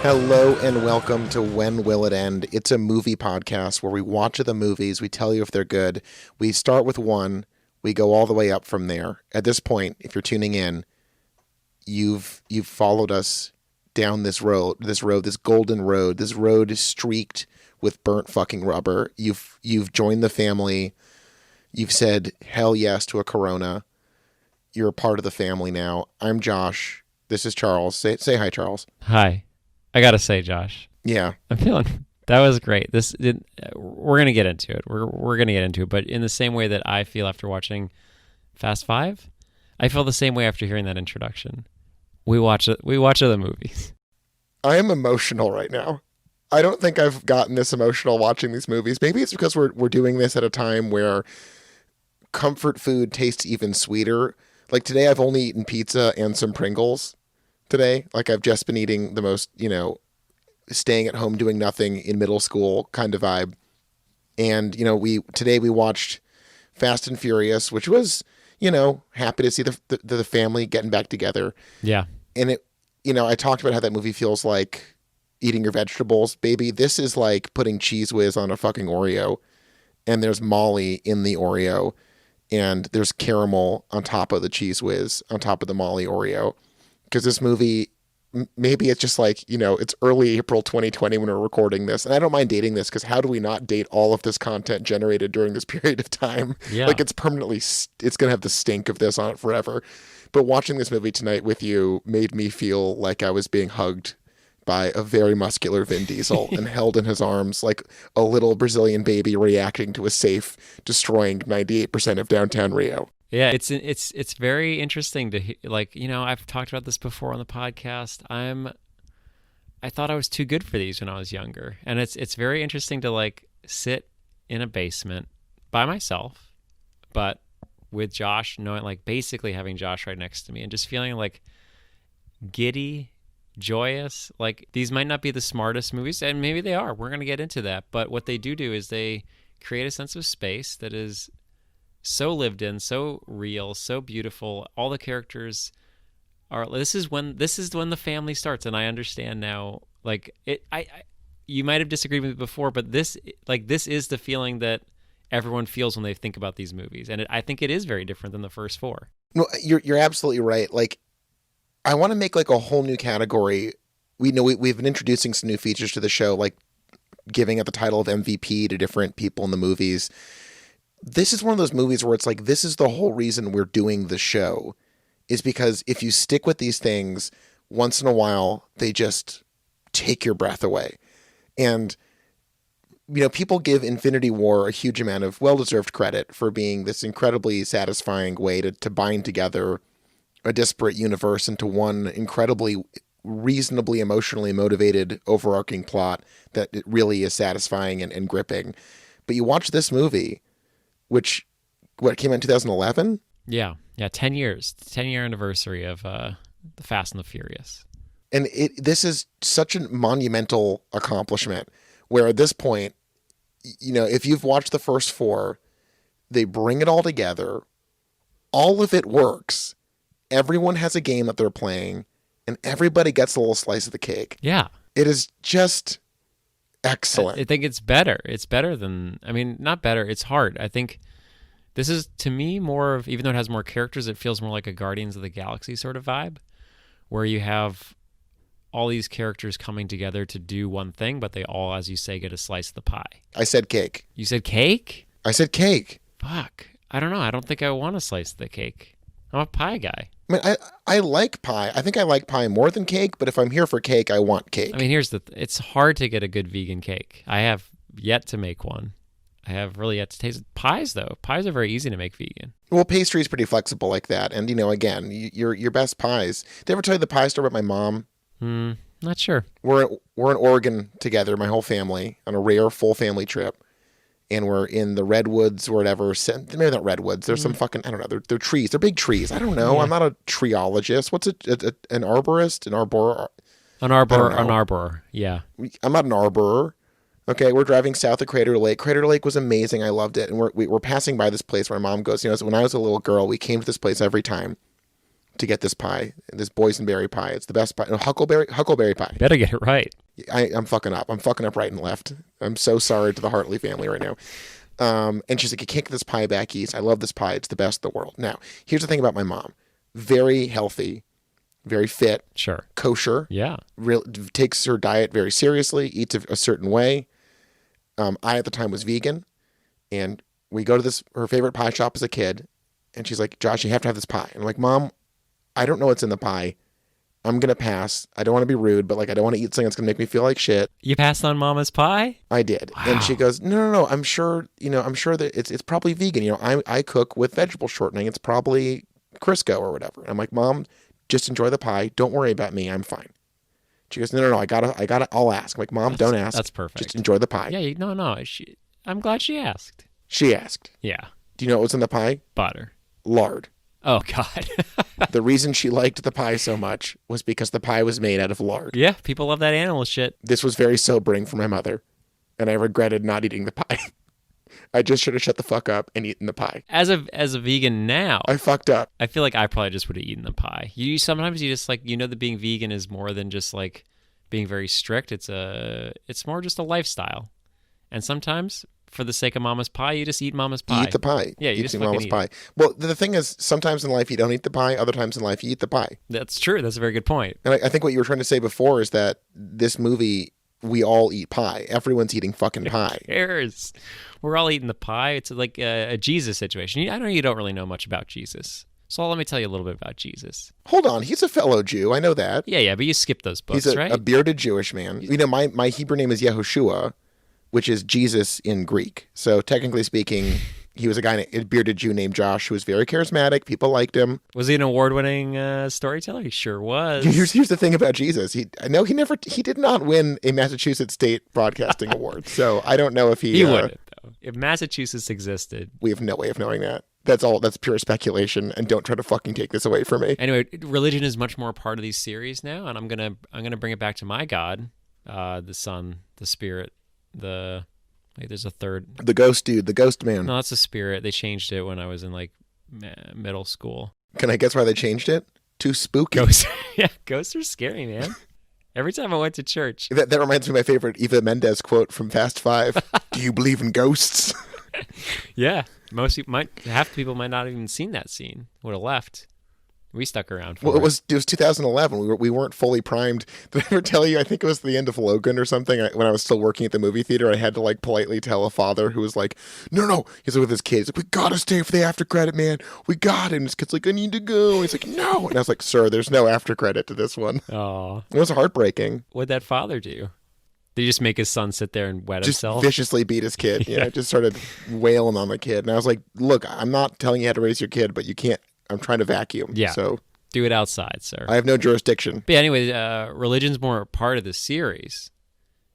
Hello and welcome to When Will It End? It's a movie podcast where we watch the movies, we tell you if they're good. We start with one, we go all the way up from there. At this point, if you're tuning in, you've followed us down this golden road. This road is streaked with burnt fucking rubber. You've joined the family. You've said hell yes to a Corona. You're a part of the family now. I'm Josh. This is Charles. Say hi, Charles. Hi. I gotta say, Josh. Yeah. I'm feeling that was great. We're gonna get into it. We're gonna get into it. But in the same way that I feel after watching Fast Five, I feel the same way after hearing that introduction. We watch other movies. I am emotional right now. I don't think I've gotten this emotional watching these movies. Maybe it's because we're doing this at a time where comfort food tastes even sweeter. Like today, I've only eaten pizza and some Pringles. Today, like I've just been eating the most, staying at home doing nothing in middle school kind of vibe. And, today we watched Fast and Furious, which was, happy to see the family getting back together. Yeah. And I talked about how that movie feels like eating your vegetables. Baby, this is like putting Cheese Whiz on a fucking Oreo. And there's Molly in the Oreo. And there's caramel on top of the Cheese Whiz, on top of the Molly Oreo. Because this movie, maybe it's just like, it's early April 2020 when we're recording this. And I don't mind dating this because how do we not date all of this content generated during this period of time? Yeah. Like it's permanently, it's going to have the stink of this on it forever. But watching this movie tonight with you made me feel like I was being hugged by a very muscular Vin Diesel and held in his arms like a little Brazilian baby reacting to a safe destroying 98% of downtown Rio. Yeah, it's very interesting to I've talked about this before on the podcast. I thought I was too good for these when I was younger, and it's very interesting to sit in a basement by myself, but with Josh, knowing basically having Josh right next to me and just feeling giddy, joyous. These might not be the smartest movies, and maybe they are. We're gonna get into that, but what they do is they create a sense of space that is so lived in, so real, so beautiful. All the characters are. This is when the family starts, and I understand now. You might have disagreed with me before, but this is the feeling that everyone feels when they think about these movies, and I think it is very different than the first four. No, you're absolutely right. I want to make a whole new category. We've been introducing some new features to the show, giving it the title of MVP to different people in the movies. This is one of those movies where it's this is the whole reason we're doing the show, is because if you stick with these things, once in a while, they just take your breath away. And, people give Infinity War a huge amount of well-deserved credit for being this incredibly satisfying way to bind together a disparate universe into one incredibly, reasonably emotionally motivated, overarching plot that it really is satisfying and gripping. But you watch this movie, which came out in 2011? Yeah, 10 years, 10-year anniversary of the Fast and the Furious. And this is such a monumental accomplishment where at this point, if you've watched the first four, they bring it all together. All of it works. Everyone has a game that they're playing, and everybody gets a little slice of the cake. Yeah. It is just excellent. I think it's better. It's better than, not better. It's hard. I think this is, to me, more of, even though it has more characters, it feels more like a Guardians of the Galaxy sort of vibe, where you have all these characters coming together to do one thing, but they all, as you say, get a slice of the pie. I said cake. You said cake? I said cake. Fuck. I don't know. I don't think I want a slice of the cake. I'm a pie guy. I like pie. I think I like pie more than cake, but if I'm here for cake, I want cake. It's hard to get a good vegan cake. I have yet to make one. I have really yet to taste it. Pies, though. Pies are very easy to make vegan. Well, pastry is pretty flexible like that. And, again, your best pies. Did I ever tell you the pie story about my mom? Not sure. We're in Oregon together, my whole family, on a rare full family trip. And we're in the redwoods or whatever. Maybe not redwoods. There's some fucking, I don't know. They're trees. They're big trees. I don't know. Yeah. I'm not a treeologist. What's an arborist? An arbor? An arbor. Yeah. I'm not an arborer. Okay, we're driving south of Crater Lake. Crater Lake was amazing. I loved it. And we're passing by this place where my mom goes, when I was a little girl, we came to this place every time to get this pie, this boysenberry pie. It's the best pie. No, huckleberry pie. Better get it right. I'm fucking up. I'm fucking up right and left. I'm so sorry to the Hartley family right now. And she's like, you can't get this pie back east. I love this pie. It's the best in the world. Now, here's the thing about my mom. Very healthy, very fit, Sure. kosher. Yeah. Takes her diet very seriously, eats a certain way. I, at the time, was vegan. And we go to her favorite pie shop as a kid. And she's like, Josh, you have to have this pie. And I'm like, Mom, I don't know what's in the pie. I'm going to pass. I don't want to be rude, but like, I don't want to eat something that's going to make me feel like shit. You passed on Mama's pie? I did. Wow. And she goes, no. I'm sure that it's probably vegan. I cook with vegetable shortening. It's probably Crisco or whatever. And I'm like, Mom, just enjoy the pie. Don't worry about me. I'm fine. She goes, no. I gotta, I'll ask. I'm like, Mom, don't ask. That's perfect. Just enjoy the pie. Yeah, no. I'm glad she asked. She asked. Yeah. Do you know what was in the pie? Butter. Lard. Oh, God. The reason she liked the pie so much was because the pie was made out of lard. Yeah, people love that animal shit. This was very sobering for my mother, and I regretted not eating the pie. I just should have shut the fuck up and eaten the pie. As a vegan now, I fucked up. I feel like I probably just would have eaten the pie. Sometimes you just like, that being vegan is more than just like being very strict. It's more just a lifestyle. And sometimes, for the sake of Mama's pie, you just eat Mama's pie. You eat the pie. Yeah, you just eat fucking Mama's eat pie. it. Well, the thing is, sometimes in life you don't eat the pie. Other times in life you eat the pie. That's true. That's a very good point. And I think what you were trying to say before is that this movie, we all eat pie. Everyone's eating fucking pie. Who cares? We're all eating the pie. It's like a Jesus situation. I know you don't really know much about Jesus. So let me tell you a little bit about Jesus. Hold on. He's a fellow Jew. I know that. Yeah, but you skipped those books, He's right? a bearded Jewish man. My Hebrew name is Yehoshua, which is Jesus in Greek. So technically speaking, he was a bearded Jew named Josh who was very charismatic. People liked him. Was he an award-winning storyteller? He sure was. Here's the thing about Jesus. He did not win a Massachusetts State Broadcasting Award. So I don't know if he wouldn't, though. If Massachusetts existed, we have no way of knowing that. That's pure speculation, and don't try to fucking take this away from me. Anyway, religion is much more a part of these series now, and I'm gonna bring it back to my God, the Son, the Spirit, there's a third. The ghost dude, the ghost man. No, that's a spirit. They changed it when I was in like middle school. Can I guess why they changed it? Too spooky. Ghosts. Yeah, ghosts are scary, man. Every time I went to church. That reminds me of my favorite Eva Mendes quote from Fast Five. Do you believe in ghosts? Yeah. Half the people might not have even seen that scene. Would have left. We stuck around for Well, it was 2011. We weren't fully primed. Did I ever tell you? I think it was the end of Logan or something. When I was still working at the movie theater, I had to like politely tell a father who was like, "No." He's with his kids. Like, we gotta stay for the after credit, man. We got it. And his kid's like, "I need to go." And he's like, "No." And I was like, "Sir, there's no after credit to this one." Oh, it was heartbreaking. What'd that father do? Did he just make his son sit there and wet himself? Just viciously beat his kid. Yeah, just started wailing on the kid. And I was like, "Look, I'm not telling you how to raise your kid, but you can't. I'm trying to vacuum. Yeah. So do it outside, sir." I have no jurisdiction. But yeah, anyway, religion's more a part of the series.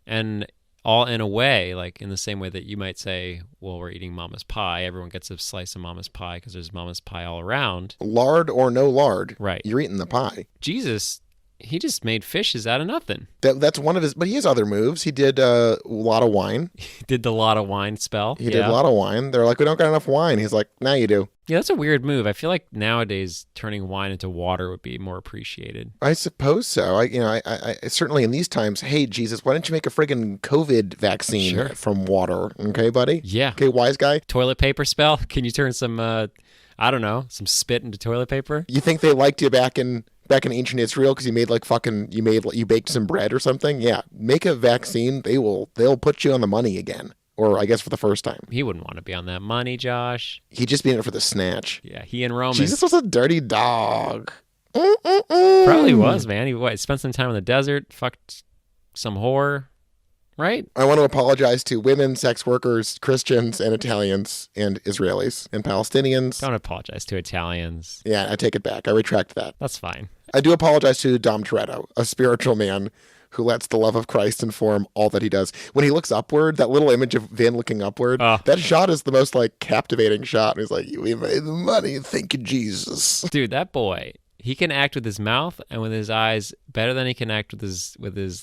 And all in a way, like in the same way that you might say, well, we're eating Mama's pie. Everyone gets a slice of Mama's pie because there's Mama's pie all around. Lard or no lard. Right. You're eating the pie. Jesus, he just made fishes out of nothing. That's one of his, but he has other moves. He did a lot of wine. He did the lot of wine spell. He did a lot of wine. They're like, we don't got enough wine. He's like, now you do. Yeah, that's a weird move. I feel like nowadays turning wine into water would be more appreciated. I suppose so. I certainly in these times, hey, Jesus, why don't you make a friggin' COVID vaccine from water? Okay, buddy? Yeah. Okay, wise guy? Toilet paper spell? Can you turn some, I don't know, some spit into toilet paper? You think they liked you back in ancient Israel because you made like you baked some bread or something? Yeah. Make a vaccine. They'll put you on the money again. Or I guess for the first time. He wouldn't want to be on that money, Josh. He'd just be in it for the snatch. Yeah, he and Roman. Jesus was a dirty dog. Probably was, man. He spent some time in the desert, fucked some whore, right? I want to apologize to women, sex workers, Christians, and Italians, and Israelis, and Palestinians. Don't apologize to Italians. Yeah, I take it back. I retract that. That's fine. I do apologize to Dom Toretto, a spiritual man who lets the love of Christ inform all that he does. When he looks upward, that little image of Vin looking upward, that shot is the most like captivating shot. And he's like, "We made the money, thank you, Jesus." Dude, that boy, he can act with his mouth and with his eyes better than he can act with his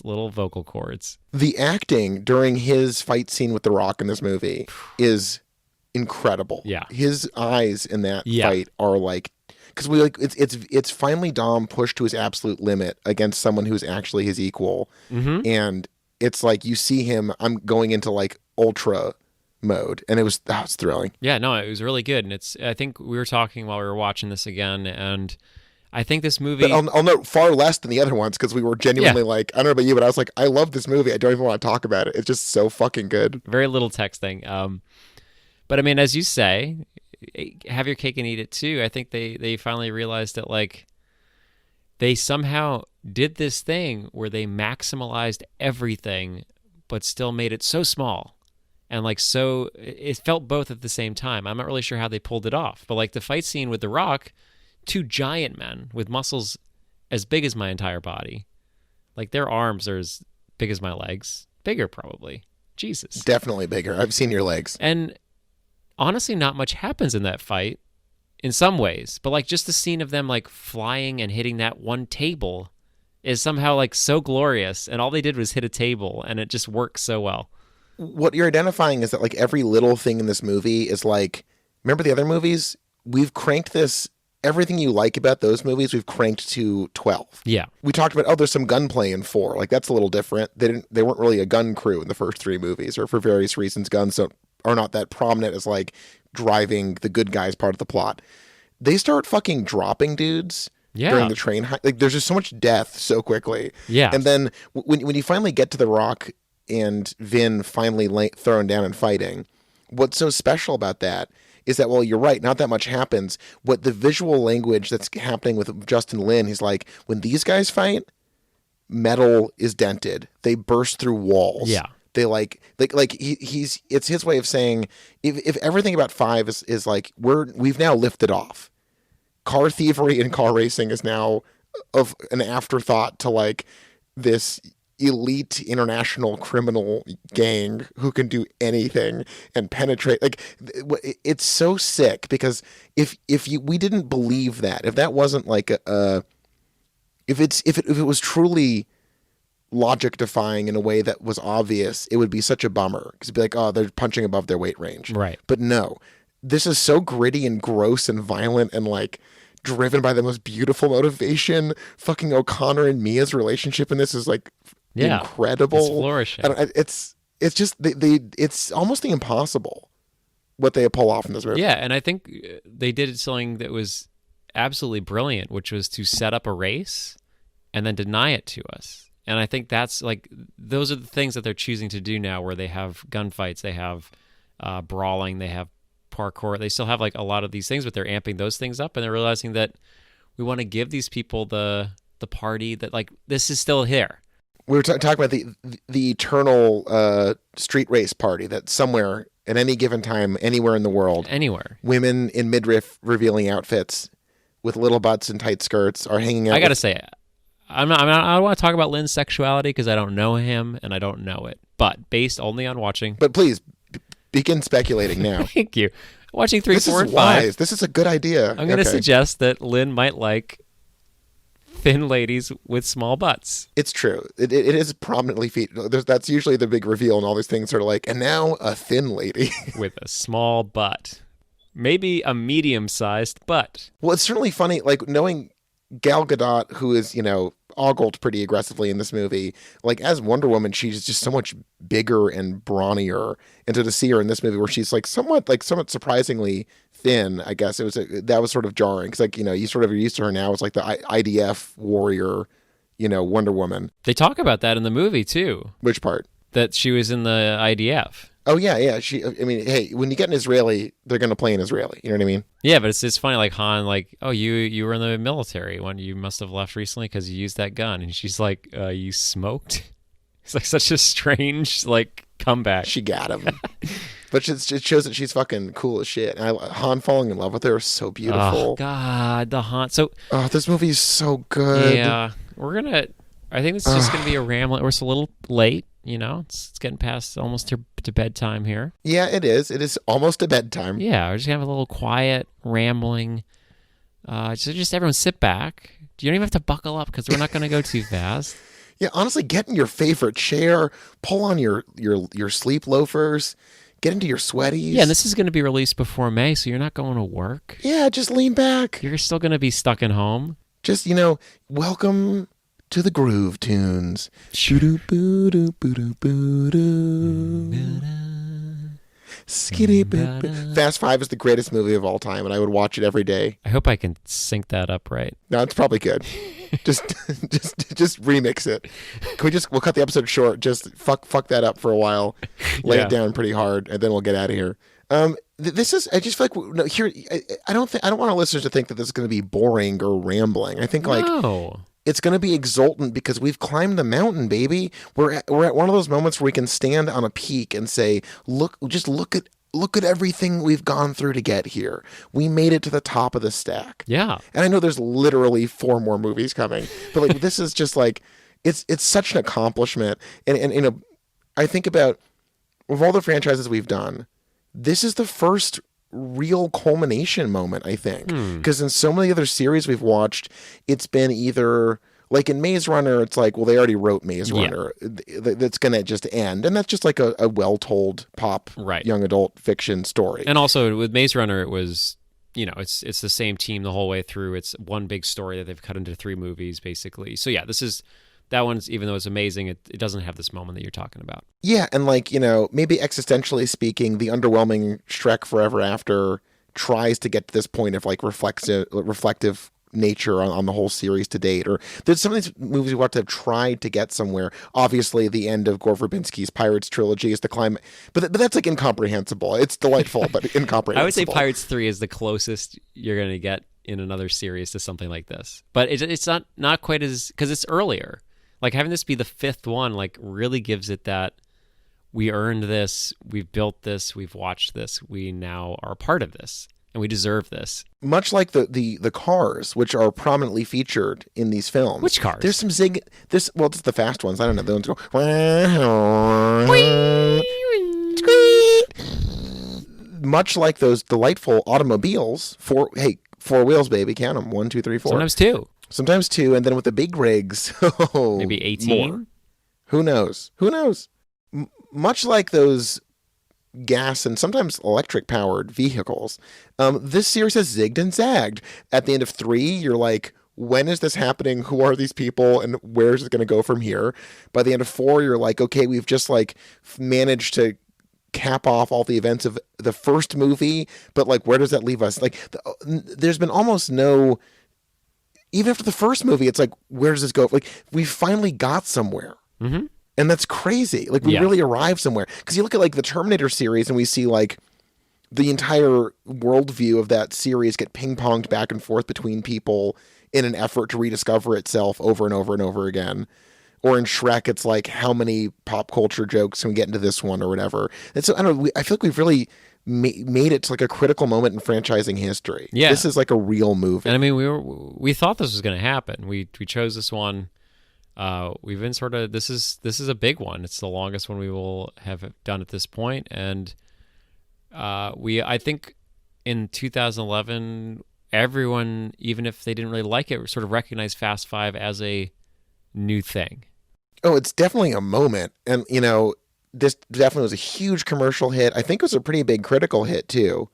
little vocal cords. The acting during his fight scene with The Rock in this movie is incredible. Yeah. His eyes in that fight are like, because we like it's finally Dom pushed to his absolute limit against someone who's actually his equal, and it's like you see him. I'm going into like ultra mode, and it was thrilling. Yeah, no, it was really good, and I think we were talking while we were watching this again, and I think this movie. But I'll note far less than the other ones because we were genuinely like, I don't know about you, but I was like, I love this movie. I don't even want to talk about it. It's just so fucking good. Very little texting. But I mean, as you say, have your cake and eat it too. I think they finally realized that like they somehow did this thing where they maximalized everything, but still made it so small. And like so, it felt both at the same time. I'm not really sure how they pulled it off, but like the fight scene with The Rock, two giant men with muscles as big as my entire body, like their arms are as big as my legs, bigger probably. Jesus, definitely bigger. I've seen your legs. And honestly, not much happens in that fight, in some ways. But like just the scene of them like flying and hitting that one table is somehow like so glorious, and all they did was hit a table, and it just works so well. What you're identifying is that like every little thing in this movie is like, remember the other movies? We've cranked this, everything you like about those movies, we've cranked to 12. Yeah. We talked about, there's some gunplay in 4. Like that's a little different. They weren't really a gun crew in the first 3 movies, or for various reasons, guns are not that prominent as like driving the good guys part of the plot. They start fucking dropping dudes during the train. Like there's just so much death so quickly. Yeah. And then when you finally get to The Rock and Vin finally thrown down and fighting, what's so special about that is that, well, you're right, not that much happens. What the visual language that's happening with Justin Lin, he's like, when these guys fight, metal is dented. They burst through walls. Yeah. They he's it's his way of saying if everything about 5 is like we've now lifted off. Car thievery and car racing is now of an afterthought to like this elite international criminal gang who can do anything and penetrate. Like it's so sick because if we didn't believe that, if that wasn't like if it was truly logic defying in a way that was obvious, it would be such a bummer because it'd be like, oh, they're punching above their weight range. Right. But no, this is so gritty and gross and violent and like driven by the most beautiful motivation. Fucking O'Connor and Mia's relationship in this is like incredible. It's flourishing. It's just it's almost the impossible what they pull off in this movie. Yeah, and I think they did something that was absolutely brilliant, which was to set up a race and then deny it to us. And I think that's like, those are the things that they're choosing to do now, where they have gunfights, they have brawling, they have parkour. They still have like a lot of these things, but they're amping those things up, and they're realizing that we want to give these people the party that like, this is still here. We were talking about the eternal street race party that somewhere at any given time, anywhere in the world, women in midriff revealing outfits with little butts and tight skirts are hanging out. I gotta say, I don't want to talk about Lynn's sexuality because I don't know him and I don't know it. But based only on watching. But please begin speculating now. Thank you. Watching 3, 4, and 5. Wise. This is a good idea. I'm going to suggest that Lynn might like thin ladies with small butts. It's true. It is prominently featured. That's usually the big reveal, and all these things are like, and now a thin lady with a small butt, maybe a medium-sized butt. Well, it's certainly funny, like knowing Gal Gadot, who is ogled pretty aggressively in this movie. Like as Wonder Woman, she's just so much bigger and brawnier, and to see her in this movie where she's like somewhat surprisingly thin, I guess that was sort of jarring because you sort of are used to her now as like the IDF warrior, Wonder Woman. They talk about that in the movie too. Which part? That she was in the IDF. Oh yeah. Hey, when you get an Israeli, they're gonna play an Israeli. You know what I mean? Yeah, but it's funny, like Han, like, oh, you were in the military when you must have left recently because you used that gun, and she's like, you smoked. It's like such a strange like comeback. She got him, but it shows that she's fucking cool as shit. And Han falling in love with her is so beautiful. Oh God, the Han. So this movie is so good. Yeah, I think it's just gonna be a rambling. We're a little late. It's getting past almost to bedtime here. Yeah, it is. It is almost to bedtime. Yeah, we're just gonna have a little quiet rambling. So just everyone sit back. You don't even have to buckle up because we're not gonna go too fast. Yeah, honestly, get in your favorite chair, pull on your sleep loafers, Get into your sweaties. Yeah, and this is going to be released before May, so you're not going to work. Yeah, just lean back. You're still going to be stuck at home. Just, welcome to the groove tunes. Fast 5 is the greatest movie of all time, and I would watch it every day. I hope I can sync that up right. No, it's probably good. just remix it. We'll cut the episode short. Just fuck that up for a while. Lay it down pretty hard, and then we'll get out of here. This is. I just feel like here. I don't want our listeners to think that this is going to be boring or rambling. I think it's going to be exultant because we've climbed the mountain, baby. We're at one of those moments where we can stand on a peak and say, look at everything we've gone through to get here. We made it to the top of the stack. Yeah. And I know there's literally 4 more movies coming, but this is just it's such an accomplishment. And I think about, of all the franchises we've done, this is the first real culmination moment, I think. Because in so many other series we've watched, it's been either, like in Maze Runner, it's like, well, they already wrote Maze Runner. That's going to just end. And that's just like a well-told pop young adult fiction story. And also with Maze Runner, it was, it's the same team the whole way through. It's one big story that they've cut into 3 movies, basically. So yeah, that one's, even though it's amazing, it doesn't have this moment that you're talking about. Yeah, and maybe existentially speaking, the underwhelming Shrek Forever After tries to get to this point of reflective nature on the whole series to date. Or there's some of these movies we watch that have tried to get somewhere. Obviously, the end of Gore Verbinski's Pirates trilogy is the climate, but that's incomprehensible. It's delightful, but incomprehensible. I would say Pirates 3 is the closest you're going to get in another series to something like this. But it's not quite as, because it's earlier. Like having this be the 5th one, really gives it that we earned this, we've built this, we've watched this, we now are a part of this, and we deserve this. Much like the cars, which are prominently featured in these films. Which cars? There's some it's the fast ones. I don't know. The ones go. Much like those delightful automobiles. 4 wheels, baby. Count them. 1, 2, 3, 4. Sometimes 2, and then with the big rigs, maybe 18. More. Who knows? Much like those gas and sometimes electric powered vehicles, this series has zigged and zagged. At the end of 3, you're like, when is this happening? Who are these people? And where is it going to go from here? By the end of 4, you're like, okay, we've just managed to cap off all the events of the first movie, but where does that leave us? There's been almost no. Even after the first movie, it's like, where does this go? We finally got somewhere. Mm-hmm. And that's crazy. We really arrived somewhere. Because you look at the Terminator series and we see the entire worldview of that series get ping-ponged back and forth between people in an effort to rediscover itself over and over and over again. Or in Shrek, it's how many pop culture jokes can we get into this one or whatever. And so, I don't know, I feel like we've really made it to a critical moment in franchising history. Yeah. This is a real movie. And I mean, we thought this was going to happen. We chose this one. We've been this is a big one. It's the longest one we will have done at this point. And I think in 2011, everyone, even if they didn't really like it, sort of recognized Fast 5 as a new thing. Oh, it's definitely a moment. And, this definitely was a huge commercial hit. I think it was a pretty big critical hit too,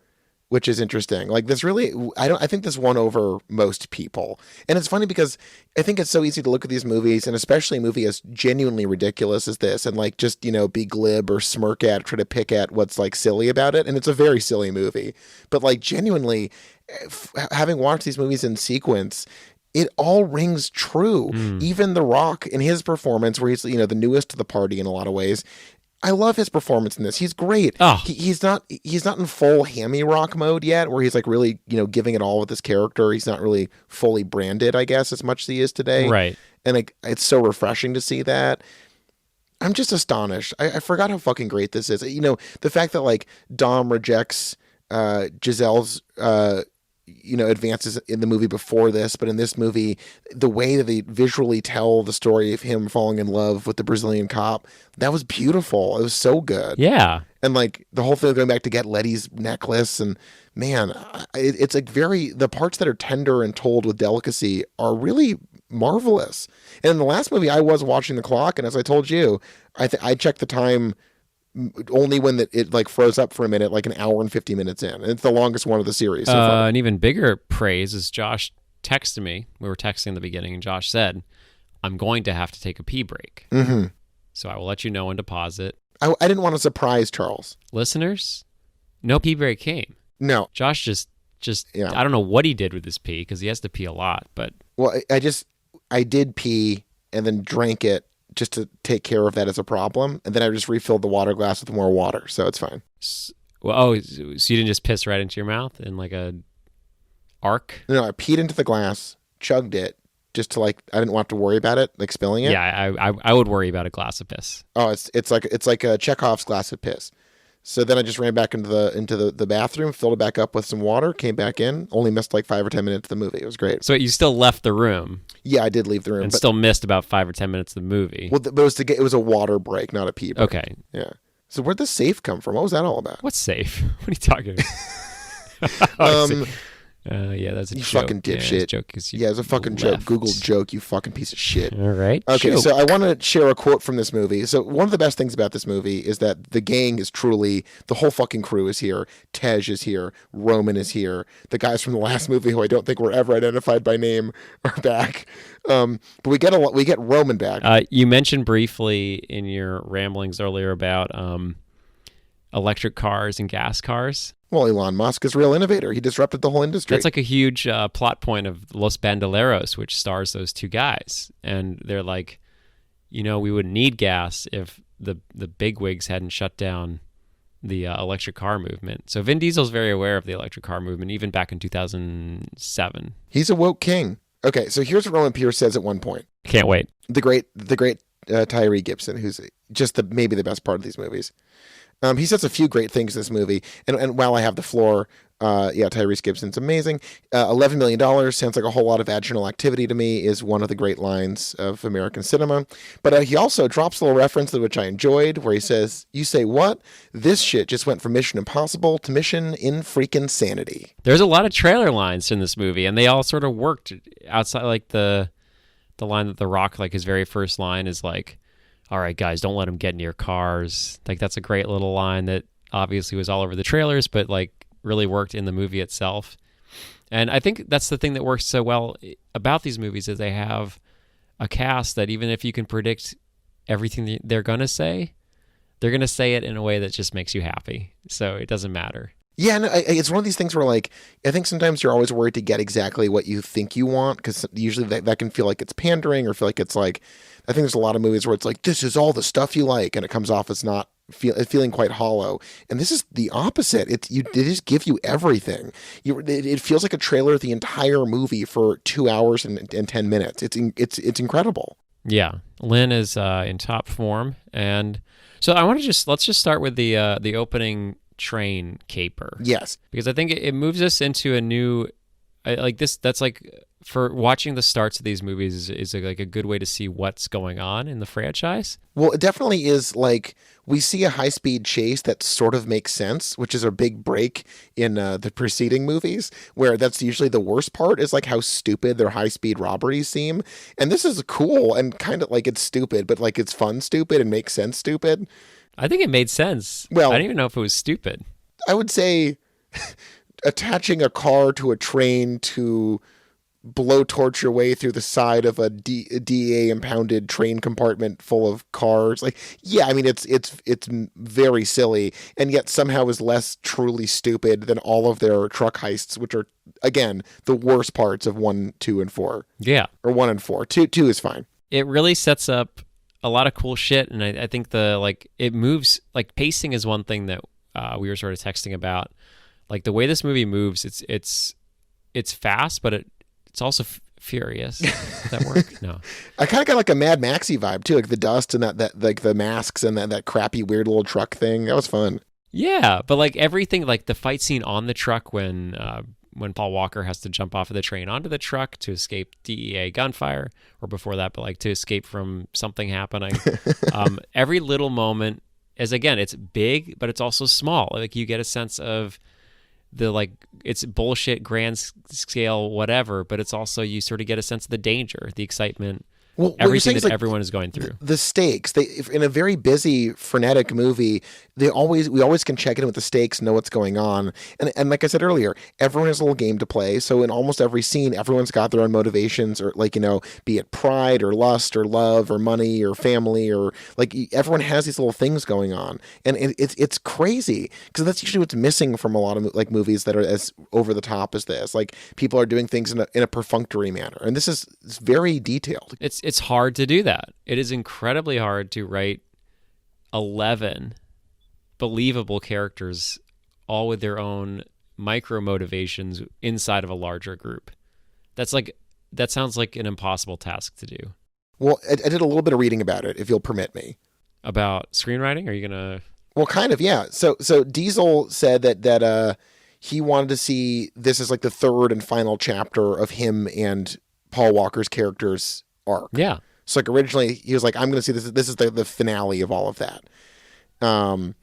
which is interesting. This really, I think this won over most people. And it's funny because I think it's so easy to look at these movies, and especially a movie as genuinely ridiculous as this, and just, be glib or smirk at, try to pick at what's silly about it. And it's a very silly movie, but genuinely having watched these movies in sequence, it all rings true. Even The Rock in his performance, where he's, the newest to the party in a lot of ways, I love his performance in this. He's great. Oh. He's not in full hammy rock mode yet, where he's really, giving it all with his character. He's not really fully branded, I guess, as much as he is today. Right. And it's so refreshing to see that. I'm just astonished. I forgot how fucking great this is. The fact that Dom rejects Giselle's advances in the movie before this, but in this movie, the way that they visually tell the story of him falling in love with the Brazilian cop, that was beautiful. It was so good. Yeah. And the whole thing going back to get Letty's necklace, and man, it's the parts that are tender and told with delicacy are really marvelous. And in the last movie, I was watching the clock, and as I told you, I checked the time only when it like froze up for a minute, like an hour and 50 minutes in. And it's the longest one of the series so far. An even bigger praise is Josh texted me. We were texting in the beginning, and Josh said, I'm going to have to take a pee break. Mm-hmm. So I will let you know when to pause it. I didn't want to surprise Charles. Listeners, no pee break came. No. Josh just yeah. I don't know what he did with his pee because he has to pee a lot. But well, I did pee and then drank it just to take care of that as a problem, and then I just refilled the water glass with more water, so it's fine. So you didn't just piss right into your mouth in like a arc? No, I peed into the glass, chugged it, just to like I didn't want to worry about it, like spilling it. Yeah, I would worry about a glass of piss. Oh, it's like a Chekhov's glass of piss. So then I just ran back into the bathroom, filled it back up with some water, came back in, only missed like 5 or 10 minutes of the movie. It was great. So you still left the room? Yeah, I did leave the room. And still missed about 5 or 10 minutes of the movie. Well, but it was a water break, not a pee break. Okay. Yeah. So where'd the safe come from? What was that all about? What's safe? What are you talking about? Yeah, that's a you joke. Fucking dipshit. Yeah, it's a fucking joke. Google joke, you fucking piece of shit. All right. Okay, joke. so I want to share a quote from this movie. So one of the best things about this movie is that the gang is truly, the whole fucking crew is here. Tej is here. Roman is here. The guys from the last movie, who I don't think were ever identified by name, are back. But we get Roman back. You mentioned briefly in your ramblings earlier about electric cars and gas cars. Well, Elon Musk is a real innovator. He disrupted the whole industry. That's like a huge plot point of Los Bandoleros, which stars those two guys. And they're like, we wouldn't need gas if the bigwigs hadn't shut down the electric car movement. So Vin Diesel's very aware of the electric car movement, even back in 2007. He's a woke king. Okay, so here's what Roman Pierce says at one point. Can't wait. The great Tyree Gibson, who's just maybe the best part of these movies. He says a few great things in this movie, and while I have the floor, Tyrese Gibson's amazing. $11 million sounds like a whole lot of vaginal activity to me, is one of the great lines of American cinema. But he also drops a little reference which I enjoyed, where he says, "You say what? This shit just went from Mission Impossible to Mission in freaking Sanity." There's a lot of trailer lines in this movie, and they all sort of worked outside, like the line that The Rock, like his very first line is like, all right, guys, don't let them get near cars. Like, that's a great little line that obviously was all over the trailers, but like really worked in the movie itself. And I think that's the thing that works so well about these movies, is they have a cast that even if you can predict everything they're going to say, they're going to say it in a way that just makes you happy. So it doesn't matter. Yeah, no, it's one of these things where, like, I think sometimes you're always worried to get exactly what you think you want, because usually that can feel like it's pandering, or feel like it's like, I think there's a lot of movies where it's like, this is all the stuff you like, and it comes off as not feeling quite hollow. And this is the opposite. They just give you everything. It feels like a trailer the entire movie for 2 hours and 10 minutes. It's incredible. Yeah, Lynn is in top form, and so I want to let's just start with the opening train caper. Yes, because I think it moves us into a new, like this. That's like, for watching the starts of these movies is like a good way to see what's going on in the franchise. Well, it definitely is. Like, we see a high-speed chase that sort of makes sense, which is a big break in the preceding movies, where that's usually the worst part, is like how stupid their high-speed robberies seem. And this is cool and kind of like, it's stupid, but like it's fun stupid and makes sense stupid. I think it made sense. Well, I don't even know if it was stupid. I would say attaching a car to a train to blowtorch your way through the side of a DEA impounded train compartment full of cars. Like, yeah, I mean, it's very silly, and yet somehow is less truly stupid than all of their truck heists, which are, again, the worst parts of 1, 2, and 4. Yeah. Or 1 and 4. 2 is fine. It really sets up a lot of cool shit, and I think it moves, like, pacing is one thing that we were sort of texting about. Like, the way this movie moves, it's fast, but it's also furious. Does that work? No. I kind of got like a Mad Maxy vibe too, like the dust and that like the masks and that crappy weird little truck thing. That was fun. Yeah, but like everything, like the fight scene on the truck when Paul Walker has to jump off of the train onto the truck to escape DEA gunfire, or before that, but like to escape from something happening. Every little moment is, again, it's big, but it's also small. Like, you get a sense of the, like, it's bullshit, grand scale, whatever, but it's also, you sort of get a sense of the danger, the excitement Well, what you're everything saying is that like everyone is going through. the stakes. In a very busy, frenetic movie, we always can check in with the stakes, know what's going on, and like I said earlier, everyone has a little game to play. So in almost every scene, everyone's got their own motivations, or like be it pride or lust or love or money or family, or like everyone has these little things going on, and it's crazy because that's usually what's missing from a lot of like movies that are as over the top as this. Like people are doing things in a perfunctory manner, and this is it's very detailed. It's hard to do that. It is incredibly hard to write 11 believable characters, all with their own micro motivations inside of a larger group. That sounds like an impossible task to do. Well, I did a little bit of reading about it, if you'll permit me. About screenwriting? Are you gonna? Well, kind of, yeah. So Diesel said that he wanted to see this as like the third and final chapter of him and Paul Walker's character's arc. Yeah. So like originally he was like, I'm going to see this. This is the finale of all of that. And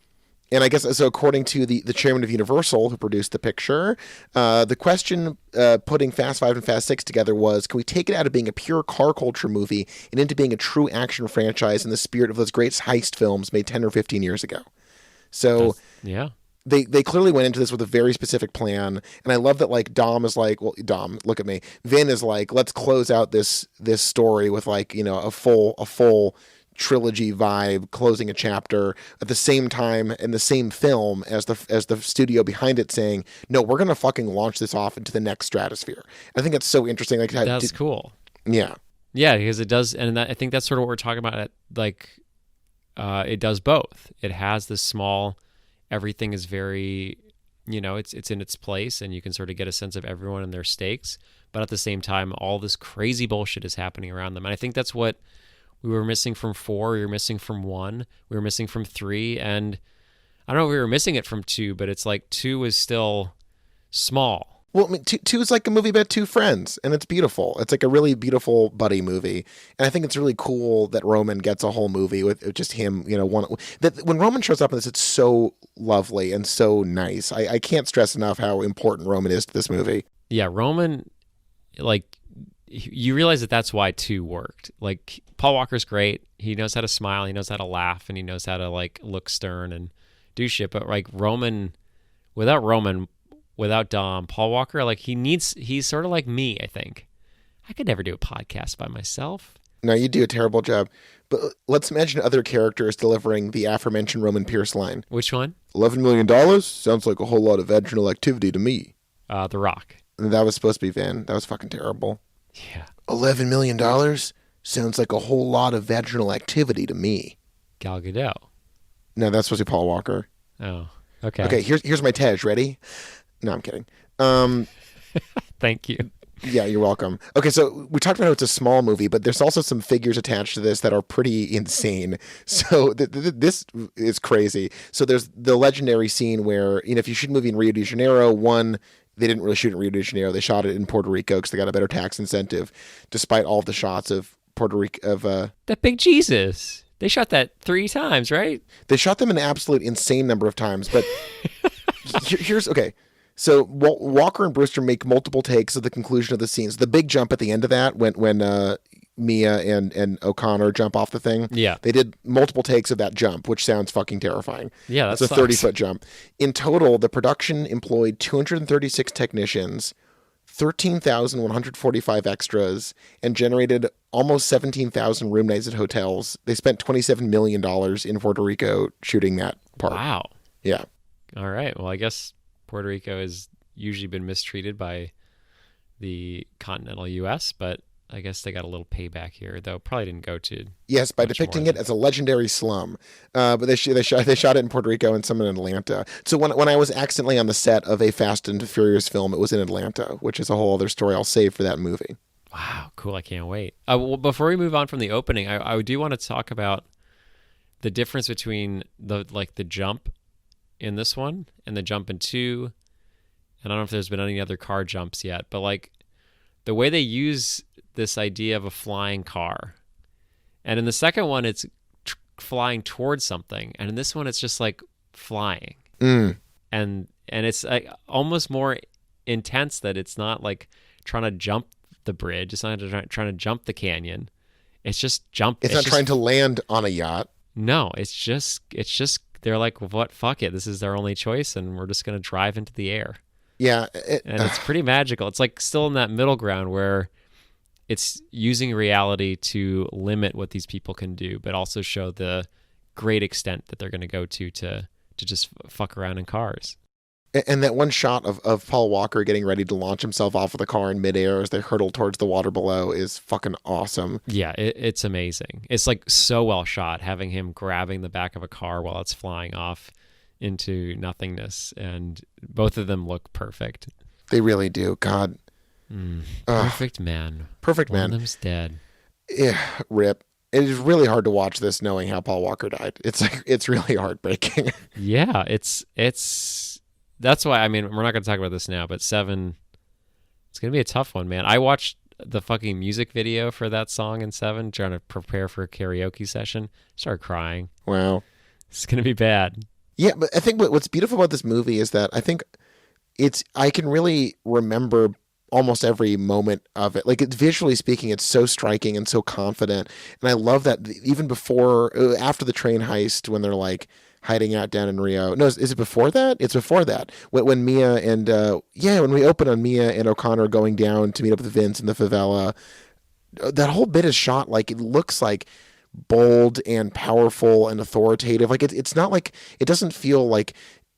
I guess so. According to the chairman of Universal, who produced the picture, the question putting Fast Five and Fast Six together was, can we take it out of being a pure car culture movie and into being a true action franchise in the spirit of those great heist films made 10 or 15 years ago? So yeah. They clearly went into this with a very specific plan, and I love that like Dom is like, well, Dom, look at me. Vin is like, let's close out this story with like a full trilogy vibe, closing a chapter at the same time in the same film as the studio behind it saying, no, we're gonna fucking launch this off into the next stratosphere. I think that's so interesting. Like that's cool. Yeah, because it does, and I think that's sort of what we're talking about. Like, it does both. It has this small. Everything is very, it's in its place, and you can sort of get a sense of everyone and their stakes. But at the same time, all this crazy bullshit is happening around them. And I think that's what we were missing from 4. We were missing from 1. We were missing from 3. And I don't know if we were missing it from 2, but it's like 2 is still small. Well, I mean, two is like a movie about two friends, and it's beautiful. It's like a really beautiful buddy movie, and I think it's really cool that Roman gets a whole movie with just him. When Roman shows up in this, it's so lovely and so nice. I can't stress enough how important Roman is to this movie. Yeah, Roman, like, you realize that that's why 2 worked. Like, Paul Walker's great. He knows how to smile. He knows how to laugh, and he knows how to like look stern and do shit. But like Roman, without Dom, Paul Walker, like he's sort of like me, I think. I could never do a podcast by myself. No, you do a terrible job. But let's imagine other characters delivering the aforementioned Roman Pierce line. Which one? $11 million? Sounds like a whole lot of vaginal activity to me. The Rock. And that was supposed to be Vin. That was fucking terrible. Yeah. $11 million? Sounds like a whole lot of vaginal activity to me. Gal Gadot. No, that's supposed to be Paul Walker. Oh, okay. Okay, here's my Tej. Ready? No, I'm kidding. Thank you. Yeah, you're welcome. Okay, so we talked about how it's a small movie, but there's also some figures attached to this that are pretty insane. So this is crazy. So there's the legendary scene where, if you shoot a movie in Rio de Janeiro, they didn't really shoot in Rio de Janeiro. They shot it in Puerto Rico because they got a better tax incentive, despite all of the shots of Puerto Rico. That Big Jesus. They shot that 3 times, right? They shot them an absolute insane number of times, but here's okay. So Walker and Brewster make multiple takes of the conclusion of the scenes. The big jump at the end of that, when Mia and O'Connor jump off the thing. Yeah, they did multiple takes of that jump, which sounds fucking terrifying. Yeah, that's a 30-foot jump. In total, the production employed 236 technicians, 13,145 extras, and generated almost 17,000 room nights at hotels. They spent $27 million in Puerto Rico shooting that part. Wow. Yeah. All right. Well, I guess Puerto Rico has usually been mistreated by the continental U.S., but I guess they got a little payback here, though probably didn't go to. Yes, by depicting it as a legendary slum. But they shot it in Puerto Rico and some in Atlanta. So when I was accidentally on the set of a Fast and Furious film, it was in Atlanta, which is a whole other story I'll save for that movie. Wow, cool! I can't wait. Well, before we move on from the opening, I do want to talk about the difference between the jump in this one and the jump in 2. And I don't know if there's been any other car jumps yet, but like the way they use this idea of a flying car. And in the second one, it's flying towards something. And in this one, it's just like flying. Mm. And it's like almost more intense that it's not like trying to jump the bridge. It's not trying to jump the canyon. It's just jump. It's not trying to land on a yacht. No, it's just they're like, what? Fuck it. This is their only choice, and we're just gonna drive into the air. Yeah, And it's pretty magical. It's like still in that middle ground where it's using reality to limit what these people can do, but also show the great extent that they're going to go to just fuck around in cars. and that one shot of Paul Walker getting ready to launch himself off of the car in midair as they hurtle towards the water below is fucking awesome. Yeah, it's amazing. It's like so well shot, having him grabbing the back of a car while it's flying off into nothingness, and both of them look perfect. They really do. God. Perfect man. Perfect One man. of them's dead. Yeah, rip. It is really hard to watch this knowing how Paul Walker died. It's really heartbreaking. Yeah, it's that's why, I mean, we're not going to talk about this now, but 7, it's going to be a tough one, man. I watched the fucking music video for that song in 7, trying to prepare for a karaoke session. Started crying. Wow. It's going to be bad. Yeah, but I think what's beautiful about this movie is that I think I can really remember almost every moment of it. Like, it's visually speaking, it's so striking and so confident. And I love that even after the train heist, when they're like hiding out down in Rio. No, is it before that? It's before that. When Mia and, when we open on Mia and O'Connor going down to meet up with Vince in the favela, that whole bit is shot like it looks like bold and powerful and authoritative. Like it's not like, it doesn't feel like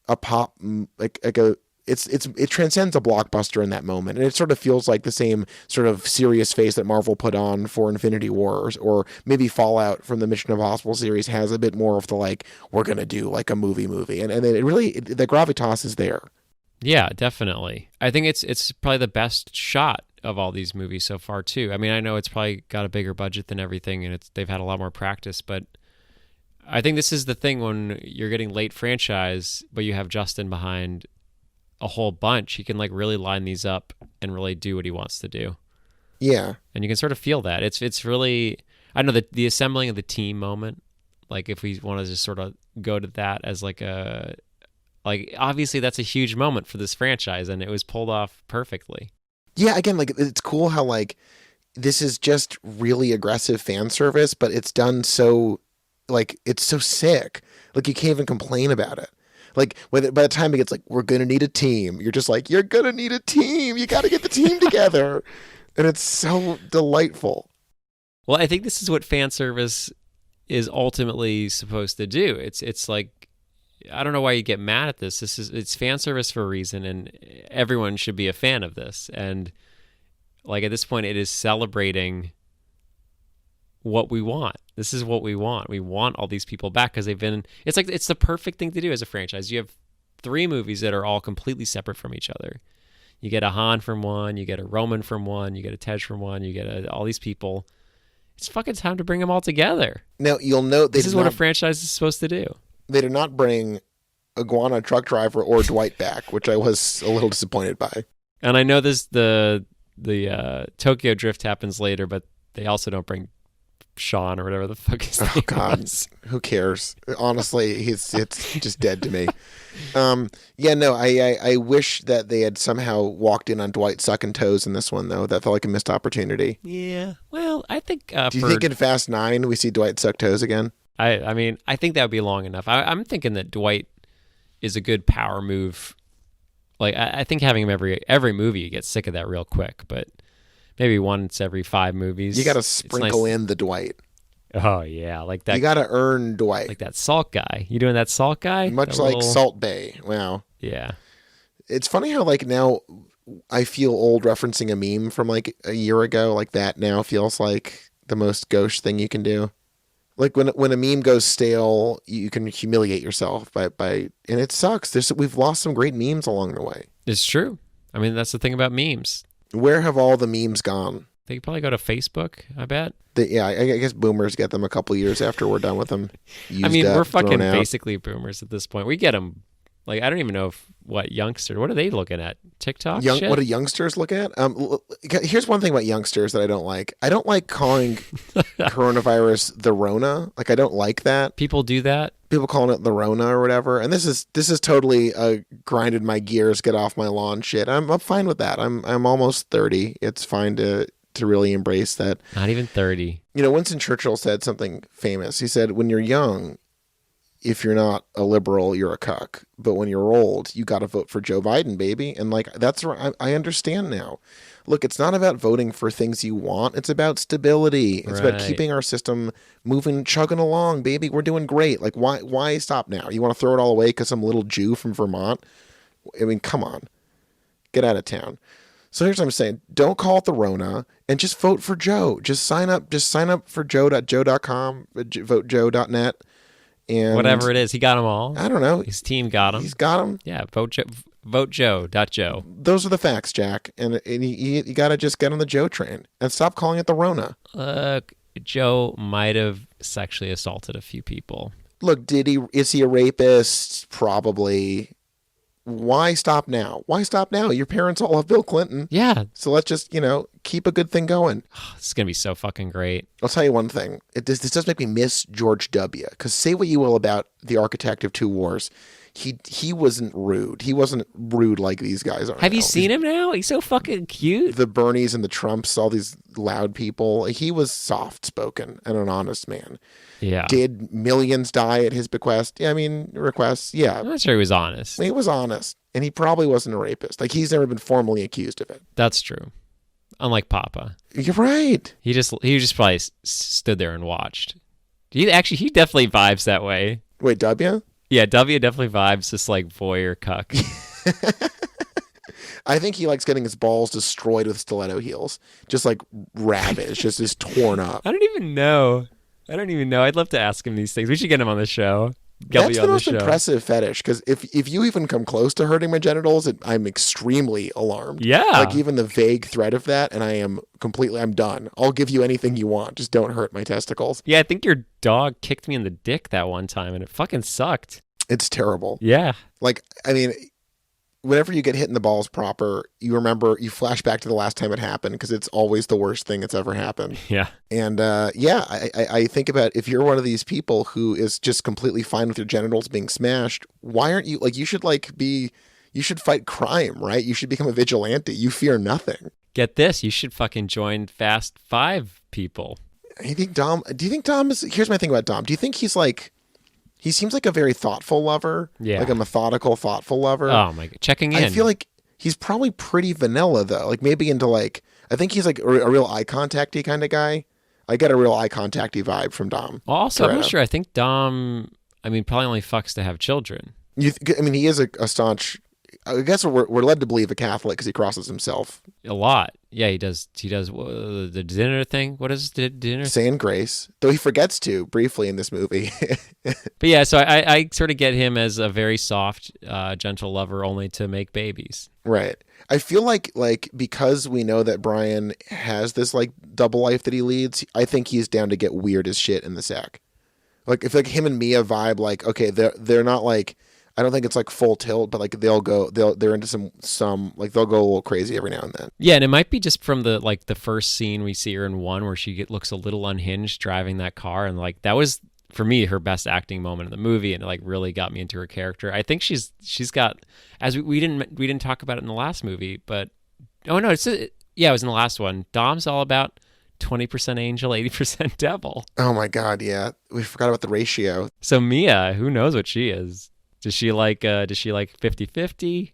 a pop, like a, it transcends a blockbuster in that moment, and it sort of feels like the same sort of serious face that Marvel put on for Infinity Wars, or maybe Fallout from the Mission Impossible series has a bit more of the like, we're gonna do like a movie, and then the gravitas is there. Yeah, definitely. I think it's probably the best shot of all these movies so far too. I mean, I know it's probably got a bigger budget than everything, and they've had a lot more practice, but I think this is the thing when you're getting late franchise, but you have Justin behind a whole bunch. He can like really line these up and really do what he wants to do. Yeah, and you can sort of feel that. It's really, I don't know, the assembling of the team moment. Like if we want to just sort of go to that as like obviously that's a huge moment for this franchise, and it was pulled off perfectly. Yeah, again, like it's cool how like this is just really aggressive fan service, but it's done so like it's so sick. Like you can't even complain about it. Like by the time it gets like, we're gonna need a team, you're just like, you're gonna need a team. You got to get the team together, and it's so delightful. Well, I think this is what fan service is ultimately supposed to do. It's like, I don't know why you get mad at this. It's fan service for a reason, and everyone should be a fan of this. And like at this point, it is celebrating what we want. This is what we want. We want all these people back because it's like, it's the perfect thing to do as a franchise. You have 3 movies that are all completely separate from each other. You get a Han from one, you get a Roman from one, you get a Tej from one, you get all these people. It's fucking time to bring them all together. Now, you'll note this is what a franchise is supposed to do. They did not bring Iguana Truck Driver or Dwight back, which I was a little disappointed by. And I know the Tokyo Drift happens later, but they also don't bring Sean or whatever the fuck his name was. Who cares? Honestly, it's just dead to me. I wish that they had somehow walked in on Dwight sucking toes in this one, though. That felt like a missed opportunity. Yeah. Well, I think. Do you think in Fast 9 we see Dwight suck toes again? I mean, I think that would be long enough. I'm thinking that Dwight is a good power move. Like I think having him every movie, you get sick of that real quick, but maybe once every 5 movies. You got to sprinkle in the Dwight. Oh yeah, like that. You got to earn Dwight. Like that Salt guy. You doing that Salt guy? Much like Salt Bay. Wow. Yeah. It's funny how like now I feel old referencing a meme from like a year ago. Like that now feels like the most gauche thing you can do. Like when a meme goes stale, you can humiliate yourself by and it sucks. We've lost some great memes along the way. It's true. I mean, that's the thing about memes. Where have all the memes gone? They could probably go to Facebook, I bet. I guess boomers get them a couple years after we're done with them. I mean, we're fucking basically boomers at this point. We get them. Like, I don't even know what are they looking at? TikTok shit? What do youngsters look at? Here's one thing about youngsters that I don't like. I don't like calling coronavirus the Rona. Like, I don't like that. People do that. People calling it the Rona or whatever. And this is totally grinded my gears, get off my lawn shit. I'm fine with that. I'm almost 30. It's fine to to really embrace that. Not even 30. You know, Winston Churchill said something famous. He said, when you're young, if you're not a liberal, you're a cuck. But when you're old, you got to vote for Joe Biden, baby. And like, that's where I understand now. Look, it's not about voting for things you want. It's about stability. It's about keeping our system moving, chugging along, baby. We're doing great. Like, why stop now? You want to throw it all away because some little Jew from Vermont? I mean, come on. Get out of town. So here's what I'm saying. Don't call it the Rona and just vote for Joe. Just sign up for joe.joe.com, votejoe.net. And whatever it is, he got them all. I don't know. His team got them. He's got them. Yeah, votejoe.joe. Those are the facts, Jack. And you got to just get on the Joe train and stop calling it the Rona. Look, Joe might have sexually assaulted a few people. Look, is he a rapist? Probably. Why stop now? Why stop now? Your parents all have Bill Clinton. Yeah. So let's just, keep a good thing going. This is going to be so fucking great. I'll tell you one thing. This does make me miss George W. Because say what you will about the architect of two wars. He wasn't rude. He wasn't rude like these guys are. Have you seen him now? He's so fucking cute. The Bernies and the Trumps, all these loud people. He was soft-spoken and an honest man. Yeah. Did millions die at his bequest? Yeah, requests. Yeah. I'm not sure he was honest. He was honest. And he probably wasn't a rapist. Like, he's never been formally accused of it. That's true. Unlike Papa. You're right. He just probably stood there and watched. He definitely vibes that way. Wait, W? Yeah, W definitely vibes this like voyeur cuck. I think he likes getting his balls destroyed with stiletto heels. Just like ravaged, just torn up. I don't even know. I'd love to ask him these things. We should get him on the show. That's the most impressive fetish, because if you even come close to hurting my genitals, I'm extremely alarmed. Yeah. Like even the vague threat of that, and I'm done. I'll give you anything you want. Just don't hurt my testicles. Yeah, I think your dog kicked me in the dick that one time, and it fucking sucked. It's terrible. Yeah. Like, whenever you get hit in the balls proper, you flash back to the last time it happened, because it's always the worst thing that's ever happened. Yeah. And I think about if you're one of these people who is just completely fine with your genitals being smashed, why aren't you, like, you should fight crime, right? You should become a vigilante. You fear nothing. Get this, you should fucking join Fast Five people. Do you think Dom is, here's my thing about Dom. Do you think he seems like a very thoughtful lover? Yeah. Like a methodical, thoughtful lover? Oh my God. Checking in. I feel like he's probably pretty vanilla though. Like maybe into like, I think he's like a real eye contact-y kind of guy. I get a real eye contact-y vibe from Dom. Also, I'm not sure. I think Dom, probably only fucks to have children. He is a staunch, I guess we're led to believe a Catholic because he crosses himself. A lot. Yeah, he does the dinner thing. What is the dinner? Saying grace. Though he forgets to briefly in this movie. But yeah, so I sort of get him as a very soft, gentle lover only to make babies. Right. I feel like because we know that Brian has this like double life that he leads, I think he's down to get weird as shit in the sack. Like if like him and Mia vibe, like, okay, they're not like, I don't think it's like full tilt, but like they're into some like they'll go a little crazy every now and then. Yeah, and it might be just from the first scene we see her in one where she looks a little unhinged driving that car, and like that was for me her best acting moment in the movie, and it like really got me into her character. I think she's got, as we didn't talk about it in the last movie, but it was in the last one. Dom's all about 20% angel, 80% devil. Oh my God, yeah, we forgot about the ratio. So Mia, who knows what she is? Does she like 50-50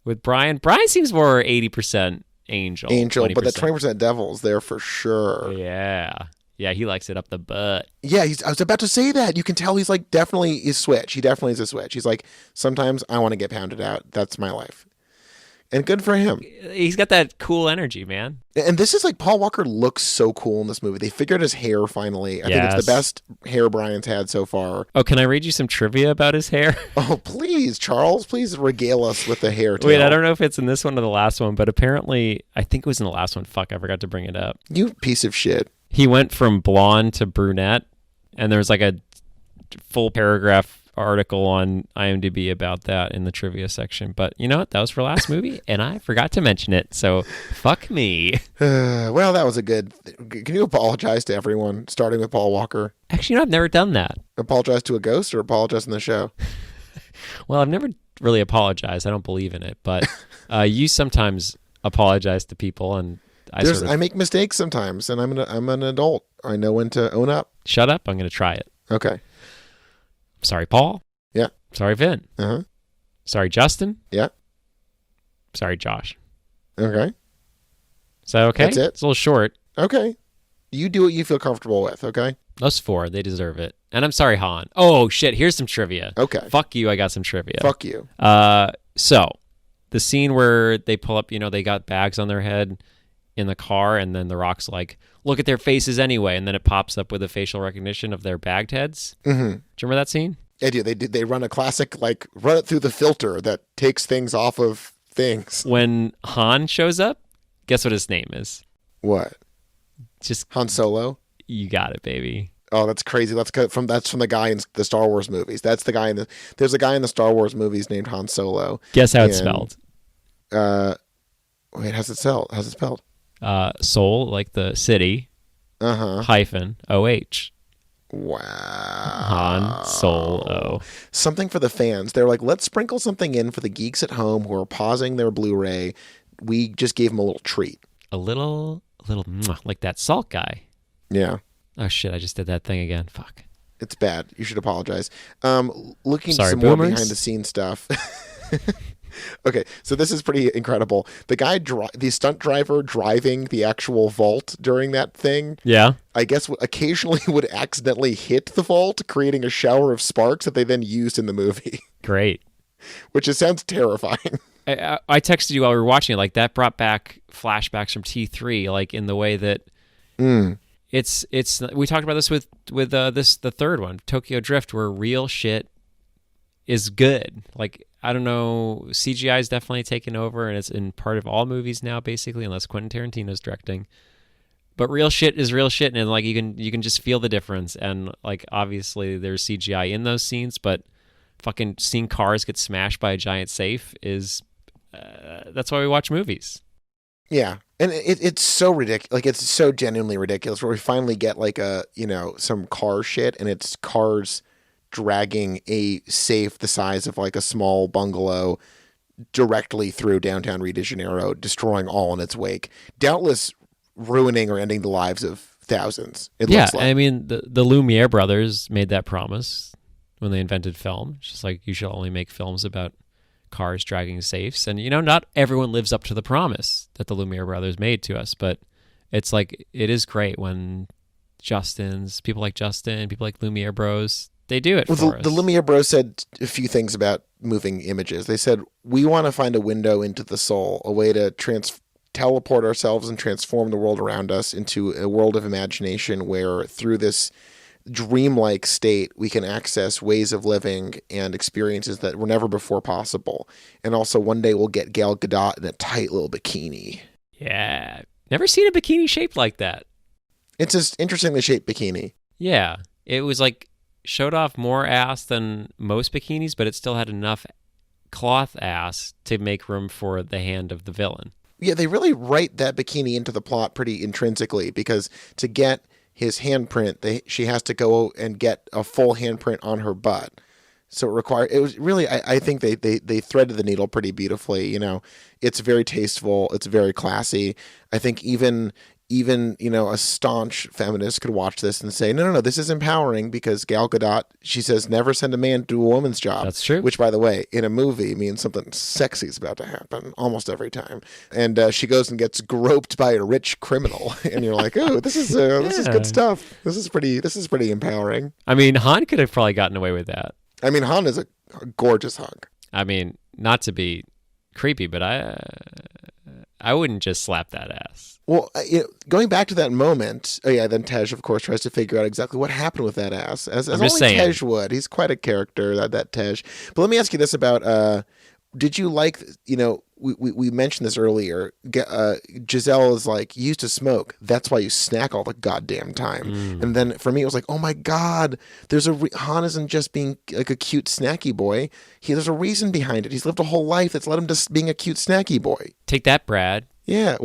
with Brian? Brian seems more 80% angel, 20%. But that 20% devil's there for sure. Yeah, he likes it up the butt. Yeah, I was about to say that. You can tell he's like definitely is switch. He definitely is a switch. He's like, sometimes I want to get pounded out. That's my life. And good for him. He's got that cool energy, man. And this is like, Paul Walker looks so cool in this movie. They figured his hair finally. I think it's the best hair Brian's had so far. Oh, can I read you some trivia about his hair? Oh, please, Charles. Please regale us with the hair tale. Wait, I don't know if it's in this one or the last one, but apparently, I think it was in the last one. Fuck, I forgot to bring it up. You piece of shit. He went from blonde to brunette, and there was like a full paragraph article on IMDb about that in the trivia section. But you know what? That was for last movie, and I forgot to mention it. So fuck me. Well, that was a good. Can you apologize to everyone, starting with Paul Walker? Actually, I've never done that. Apologize to a ghost or apologize in the show? Well, I've never really apologized. I don't believe in it, but you sometimes apologize to people, and I make mistakes sometimes, and I'm an adult. I know when to own up. Shut up. I'm going to try it. Okay. Sorry, Paul. Yeah. Sorry, Vin. Uh-huh. Sorry, Justin. Yeah. Sorry, Josh. Okay. Is that okay? That's it? It's a little short. Okay. You do what you feel comfortable with, okay? Those 4, they deserve it. And I'm sorry, Han. Oh, shit. Here's some trivia. Okay. Fuck you. I got some trivia. Fuck you. So the scene where they pull up, they got bags on their head in the car, and then The Rock's like, look at their faces anyway. And then it pops up with a facial recognition of their bagged heads. Mm-hmm. Do you remember that scene? I do. They run a classic, like, run it through the filter that takes things off of things. When Han shows up, guess what his name is? What? Just Han Solo? You got it, baby. Oh, that's crazy. That's from the guy in the Star Wars movies. That's the guy there's a guy in the Star Wars movies named Han Solo. Guess how it's spelled? Wait, how's it spelled? Seoul, like the city, hyphen, O-H. Wow. Han Solo. Something for the fans. They're like, let's sprinkle something in for the geeks at home who are pausing their Blu-ray. We just gave them a little treat. A little, like that salt guy. Yeah. Oh, shit, I just did that thing again. Fuck. It's bad. You should apologize. Looking Sorry, some boomers. more behind-the-scenes stuff. Okay, so this is pretty incredible. The guy, the stunt driver driving the actual vault during that thing, yeah, I guess occasionally would accidentally hit the vault, creating a shower of sparks that they then used in the movie. Great. Which just sounds terrifying. I texted you while we were watching it. Like, that brought back flashbacks from T3, like in the way that it's. We talked about this with the third one, Tokyo Drift, where real shit is good. Like, I don't know, CGI is definitely taken over, and it's in part of all movies now, basically, unless Quentin Tarantino's directing. But real shit is real shit, and like you can just feel the difference. And like, obviously there's CGI in those scenes, but fucking seeing cars get smashed by a giant safe is that's why we watch movies. Yeah, and it's so ridiculous. Like, it's so genuinely ridiculous. Where we finally get like some car shit, and it's cars dragging a safe the size of like a small bungalow directly through downtown Rio de Janeiro, destroying all in its wake, doubtless ruining or ending the lives of thousands. Looks like. I mean, the Lumiere brothers made that promise when they invented film. It's just like, you should only make films about cars dragging safes. And, not everyone lives up to the promise that the Lumiere brothers made to us, but it's like, it is great when people like Justin, people like Lumiere bros, they do it for us. The Lumiere bros said a few things about moving images. They said, we want to find a window into the soul, a way to teleport ourselves and transform the world around us into a world of imagination where through this dreamlike state we can access ways of living and experiences that were never before possible. And also one day we'll get Gal Gadot in a tight little bikini. Yeah. Never seen a bikini shaped like that. It's just interestingly shaped bikini. Yeah. It was like showed off more ass than most bikinis, but it still had enough cloth ass to make room for the hand of the villain. Yeah, they really write that bikini into the plot pretty intrinsically, because to get his handprint, she has to go and get a full handprint on her butt. So it was really, I think they threaded the needle pretty beautifully. It's very tasteful. It's very classy. I think even a staunch feminist could watch this and say, no, this is empowering, because Gal Gadot, she says, never send a man to do a woman's job. That's true. Which, by the way, in a movie means something sexy is about to happen almost every time. And she goes and gets groped by a rich criminal, and you're like, oh, this is good stuff. This is pretty empowering. I mean, Han could have probably gotten away with that. I mean, Han is a gorgeous hunk. I mean, not to be creepy, but I wouldn't just slap that ass. Well, going back to that moment, then Tej, of course, tries to figure out exactly what happened with that ass, as only Tej would. He's quite a character, that Tej. But let me ask you this about, did you like, we mentioned this earlier, Giselle is like, you used to smoke, that's why you snack all the goddamn time. And then for me, it was like, oh my God, Han isn't just being like a cute snacky boy. There's a reason behind it. He's lived a whole life that's led him to being a cute snacky boy. Take that, Brad. Yeah,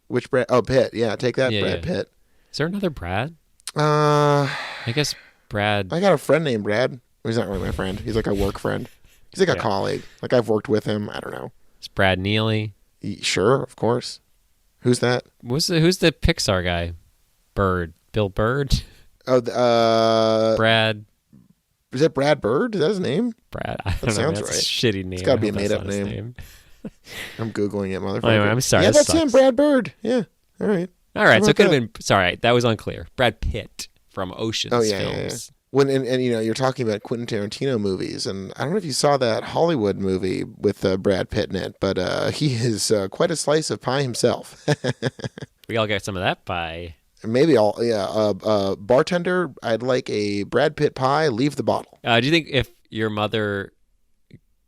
which Brad? Oh, Pitt. Yeah, take that, Brad Pitt. Is there another Brad? I guess Brad. I got a friend named Brad. Well, he's not really my friend. He's like a work friend. He's like a colleague. Like, I've worked with him. I don't know. It's Brad Neely. Sure, of course. Who's that? Who's the Pixar guy? Bird. Bill Bird? Oh, Brad. is that Brad Bird? Is that his name? Brad. I That don't know. sounds That's right. a shitty name. It's got to be I a hope that's made up not his name. I'm Googling it, motherfucker. Anyway, I'm sorry. Yeah, that that's him, sucks. Brad Bird. Yeah. All right. All right. How So it about could have that? been. Sorry, that was unclear. Brad Pitt from Ocean's Oh, yeah, yeah, yeah. films. When and you know you're talking about Quentin Tarantino movies, and I don't know if you saw that Hollywood movie with Brad Pitt in it, but he is quite a slice of pie himself. We all got some of that pie. Maybe I'll bartender. I'd like a Brad Pitt pie. Leave the bottle. Do you think if your mother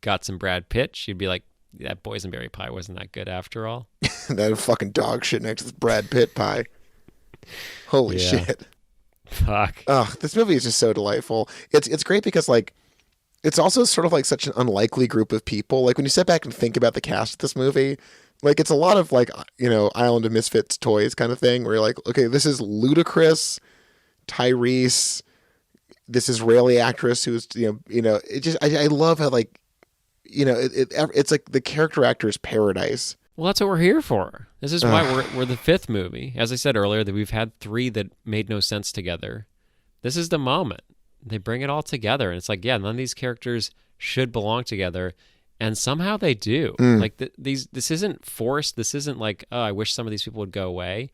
got some Brad Pitt, she'd be like, that boysenberry pie wasn't that good after all? That fucking dog shit next to this Brad Pitt pie. Holy Yeah. shit! Fuck. Oh, this movie is just so delightful. It's great because like it's also sort of like such an unlikely group of people. Like when you step back and think about the cast of this movie, like it's a lot of like, you know, Island of Misfits toys kind of thing where you're like, okay, this is Ludacris, Tyrese, this Israeli actress who's it just I love how like it's like the character actor's paradise. Well, that's what we're here for. This is why we're the fifth movie. As I said earlier, that we've had three that made no sense together. This is the moment. They bring it all together, and it's like, yeah, none of these characters should belong together, and somehow they do. Like this isn't forced. This isn't like, oh, I wish some of these people would go away.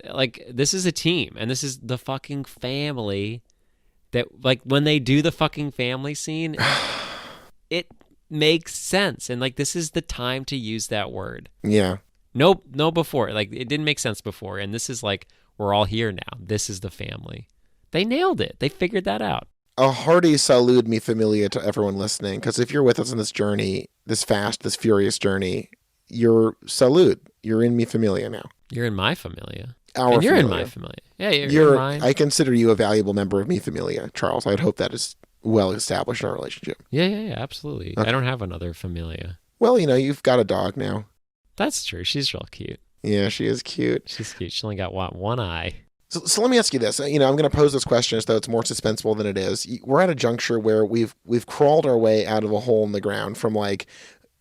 Like this is a team, and this is the fucking family. That like when they do the fucking family scene, it makes sense, and like this is the time to use that word. Yeah. No before, like it didn't make sense before, and this is like we're all here now. This is the family. They nailed it. They figured that out. A hearty salute mi familia to everyone listening, because if you're with us on this journey, this furious journey, you're salute. You're in mi familia now. You're in my familia. Our and you're familia. in my familia. Yeah, you're in mine. I consider you a valuable member of mi familia, Charles. I'd hope that is well established in our relationship. Yeah, absolutely. Okay. I don't have another familia. Well, you've got a dog now. That's true. She's real cute. Yeah, she is cute. She's cute. She only got one eye. So let me ask you this. I'm going to pose this question as though it's more suspenseful than it is. We're at a juncture where we've crawled our way out of a hole in the ground from like,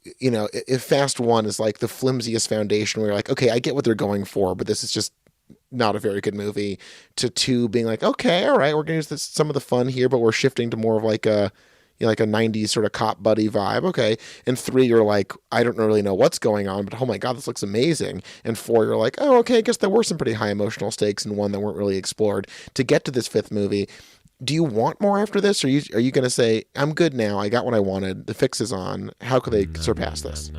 if Fast 1 is like the flimsiest foundation where you're like, okay, I get what they're going for, but this is just not a very good movie, to 2 being like, okay, all right, we're going to use some of the fun here, but we're shifting to more of like a 90s sort of cop buddy vibe. Okay. And 3, you're like, I don't really know what's going on, but oh my God, this looks amazing. And 4, you're like, oh, okay, I guess there were some pretty high emotional stakes in 1 that weren't really explored. To get to this 5th movie, do you want more after this? Or are you going to say, I'm good now. I got what I wanted. The fix is on. How could they surpass this?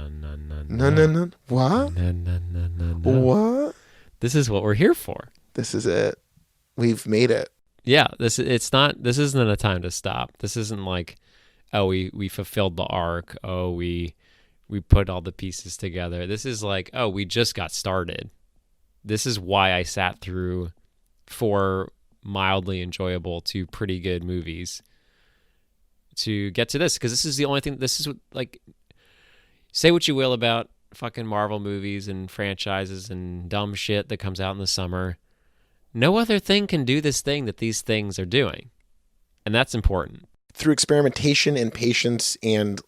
No. What? No. What? This is what we're here for. This is it. We've made it. Yeah, this isn't a time to stop. This isn't like, oh, we fulfilled the arc. Oh, we put all the pieces together. This is like, oh, we just got started. This is why I sat through 4 mildly enjoyable to pretty good movies to get to this, because this is the only thing. This is what, like, say what you will about fucking Marvel movies and franchises and dumb shit that comes out in the summer. No other thing can do this thing that these things are doing. And that's important. Through experimentation and patience and,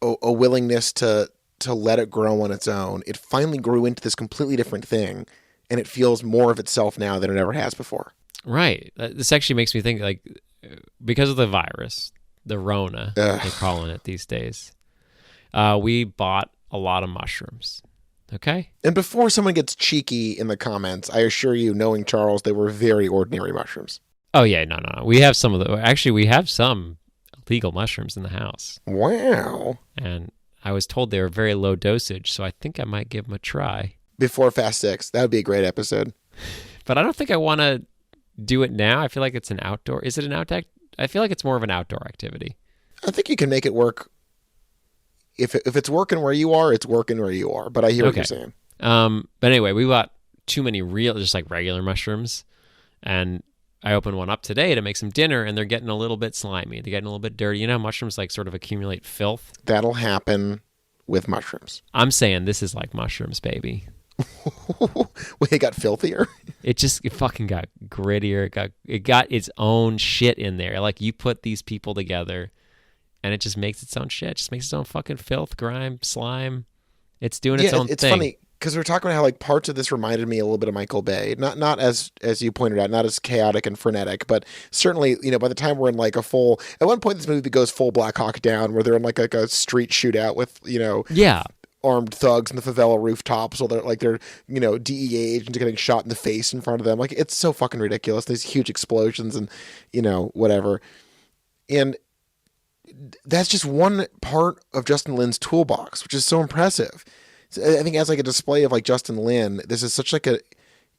a willingness to let it grow on its own, it finally grew into this completely different thing. And it feels more of itself now than it ever has before. Right. This actually makes me think, like, because of the virus, the Rona, they're calling it these days, we bought a lot of mushrooms. Okay? And before someone gets cheeky in the comments, I assure you, knowing Charles, they were very ordinary mushrooms. Oh, yeah, no. We have some of the... Actually, we have some legal mushrooms in the house. Wow. And I was told they were very low dosage, so I think I might give them a try. Before Fast 6. That would be a great episode. But I don't think I want to do it now. I feel like it's an outdoor... Is it an outdoor... I feel like it's more of an outdoor activity. I think you can make it work. If it's working where you are, it's working where you are. But I hear what you're saying. But anyway, we bought too many just like regular mushrooms. And I opened one up today to make some dinner, and they're getting a little bit slimy. They're getting a little bit dirty. You know how mushrooms like sort of accumulate filth? That'll happen with mushrooms. I'm saying this is like mushrooms, baby. Wait, it got filthier? It fucking got grittier. It got its own shit in there. Like, you put these people together, and it just makes its own shit. It just makes its own fucking filth, grime, slime. It's doing its own it's thing. Funny. because we're talking about how like parts of this reminded me a little bit of Michael Bay, not as you pointed out, not as chaotic and frenetic, but certainly by the time we're in like a full, at one point this movie goes full Black Hawk Down, where they're in like a street shootout with Yeah. armed thugs in the favela rooftops, or they're DEA agents getting shot in the face in front of them. Like it's so fucking ridiculous. These huge explosions and whatever, and that's just one part of Justin Lin's toolbox, which is so impressive. I think as like a display of like Justin Lin, this is such like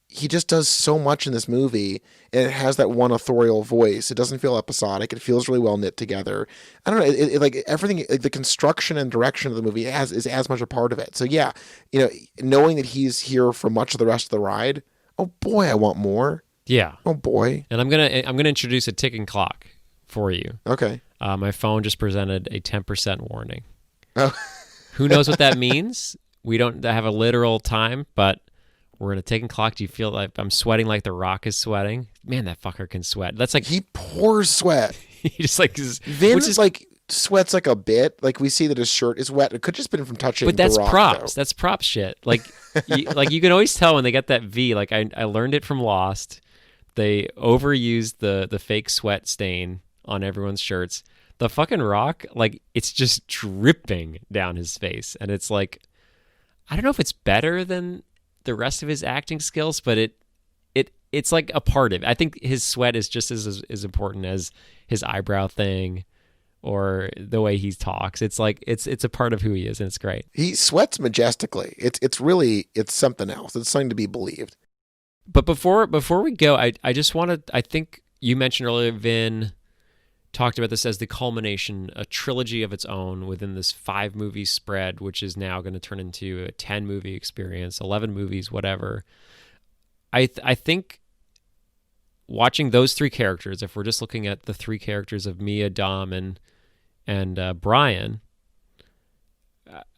he just does so much in this movie, and it has that one authorial voice. It doesn't feel episodic. It feels really well knit together. I don't know. It like everything, like the construction and direction of the movie is as much a part of it. So yeah, knowing that he's here for much of the rest of the ride, oh boy, I want more. Yeah. Oh boy. And I'm gonna introduce a ticking clock for you. Okay. My phone just presented a 10% warning. Oh. Who knows what that means? We don't have a literal time, but we're in a ticking clock. Do you feel like I'm sweating like The Rock is sweating? Man, that fucker can sweat. That's like he pours sweat. he just like Vin is like sweats like a bit. Like we see that his shirt is wet. It could just been from touching. But that's The Rock, props. though. That's prop shit. Like you can always tell when they get that V. Like I learned it from Lost. They overused the fake sweat stain on everyone's shirts. The fucking Rock, like it's just dripping down his face, and it's like I don't know if it's better than the rest of his acting skills, but it's like a part of it. I think his sweat is just as important as his eyebrow thing or the way he talks. It's like it's a part of who he is, and it's great. He sweats majestically. It's something else. It's something to be believed. But before we go, I just want to. I think you mentioned earlier, Vin talked about this as the culmination, a trilogy of its own within this 5-movie spread, which is now going to turn into a 10-movie experience, 11 movies, whatever. I think watching those 3 characters, if we're just looking at the 3 characters of Mia, Dom, and Brian,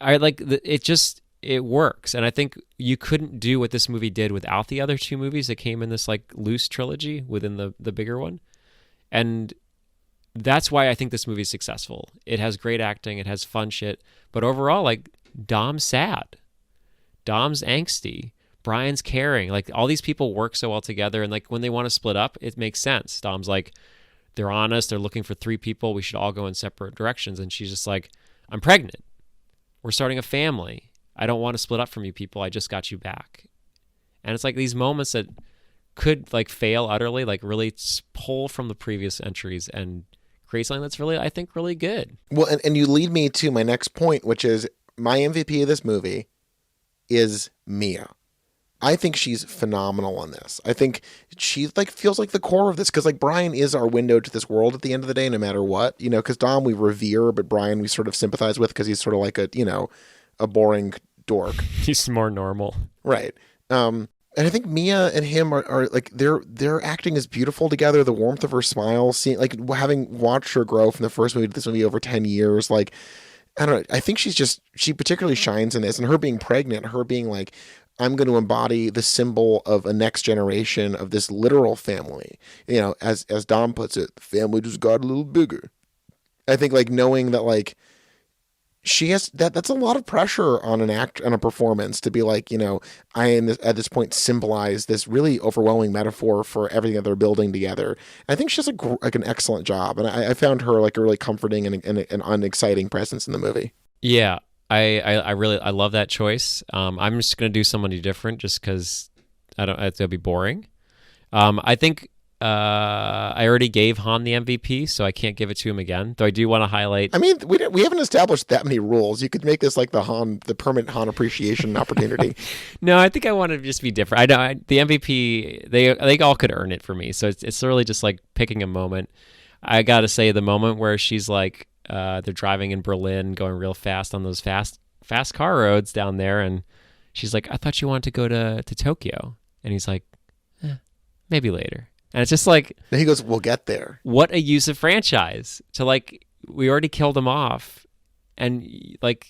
I like it works. And I think you couldn't do what this movie did without the other 2 movies that came in this like loose trilogy within the bigger one. And that's why I think this movie is successful. It has great acting, it has fun shit, but overall, like Dom's sad, Dom's angsty, Brian's caring. Like all these people work so well together, and like when they want to split up, it makes sense. Dom's like, they're honest, they're looking for 3 people, we should all go in separate directions, and she's just like, I'm pregnant, we're starting a family, I don't want to split up from you people, I just got you back. And it's like these moments that could like fail utterly, like really pull from the previous entries and create something that's really, I think, really good. Well, and you lead me to my next point, which is my MVP of this movie is Mia. I think she's phenomenal in this. I think she like feels like the core of this, because like Brian is our window to this world at the end of the day, no matter what, because Dom we revere, but Brian we sort of sympathize with because he's sort of like a boring dork. He's more normal, right? And I think Mia and him are like their acting is beautiful together. The warmth of her smile, seeing like having watched her grow from the first movie to this movie over 10 years, like I don't know. I think she particularly shines in this, and her being pregnant, her being like, I'm going to embody the symbol of a next generation of this literal family. As Dom puts it, the family just got a little bigger. I think like knowing that like she has that's a lot of pressure on on a performance to be like, I am at this point symbolize this really overwhelming metaphor for everything that they're building together. And I think she does like an excellent job, and I found her like a really comforting and an unexciting presence in the movie. Yeah, I really love that choice. I'm just gonna do somebody different just because it'll be boring. I think I already gave Han the MVP, so I can't give it to him again. Though I do want to highlight. I mean, we haven't established that many rules. You could make this like the permanent Han appreciation opportunity. No, I think I want to just be different. The MVP, they all could earn it for me. So it's really just like picking a moment. I gotta say, the moment where she's like, they're driving in Berlin, going real fast on those fast car roads down there, and she's like, I thought you wanted to go to Tokyo, and he's like, maybe later. And it's just like... And he goes, we'll get there. What a use of franchise. To like, we already killed him off. And like,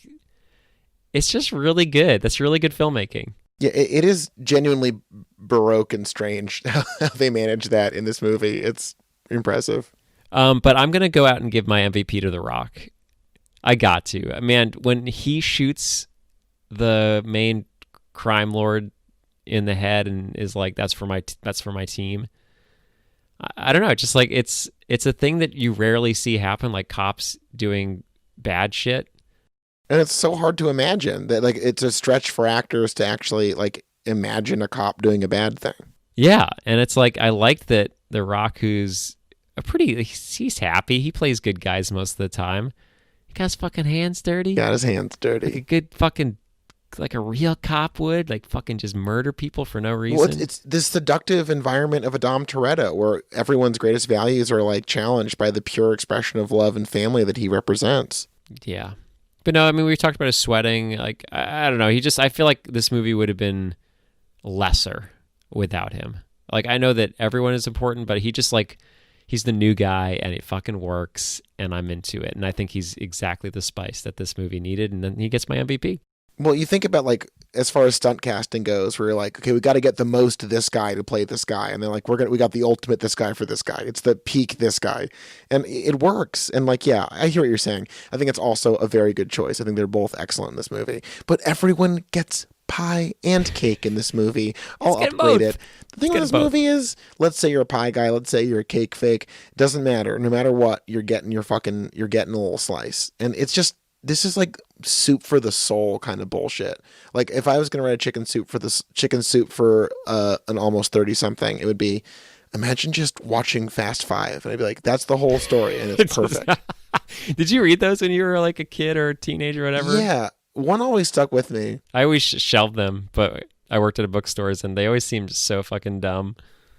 it's just really good. That's really good filmmaking. Yeah, it is genuinely Baroque and strange how they manage that in this movie. It's impressive. But I'm going to go out and give my MVP to The Rock. I got to. Man, when he shoots the main crime lord in the head and is like, that's for my team. I don't know. Just like it's a thing that you rarely see happen, like cops doing bad shit. And it's so hard to imagine that, like, it's a stretch for actors to actually like imagine a cop doing a bad thing. Yeah, and it's like I like that The Rock, who's he's happy. He plays good guys most of the time. He got his fucking hands dirty. Got his hands dirty. Like a good fucking, like a real cop would, like fucking just murder people for no reason. Well, it's this seductive environment of a Dom Toretto where everyone's greatest values are like challenged by the pure expression of love and family that he represents. Yeah. But no, I mean, we talked about his sweating. Like, I don't know. I feel like this movie would have been lesser without him. Like, I know that everyone is important, but he just like, he's the new guy and it fucking works and I'm into it. And I think he's exactly the spice that this movie needed. And then he gets my MVP. Well, you think about, like, as far as stunt casting goes, where you're like, okay, we got to get the most this guy to play this guy, and they're like, we got the ultimate this guy for this guy. It's the peak this guy, and it works. And like, yeah, I hear what you're saying. I think it's also a very good choice. I think they're both excellent in this movie. But everyone gets pie and cake in this movie. I'll upgrade it. The thing with this movie is, let's say you're a pie guy, let's say you're a cake fake. It doesn't matter. No matter what, you're getting a little slice, and it's just. This is like soup for the soul kind of bullshit. Like if I was going to write a chicken soup for an almost 30 something, it would be, imagine just watching Fast Five. And I'd be like, that's the whole story. And it's perfect. Did you read those when you were like a kid or a teenager or whatever? Yeah. One always stuck with me. I always shelved them, but I worked at a bookstores and they always seemed so fucking dumb.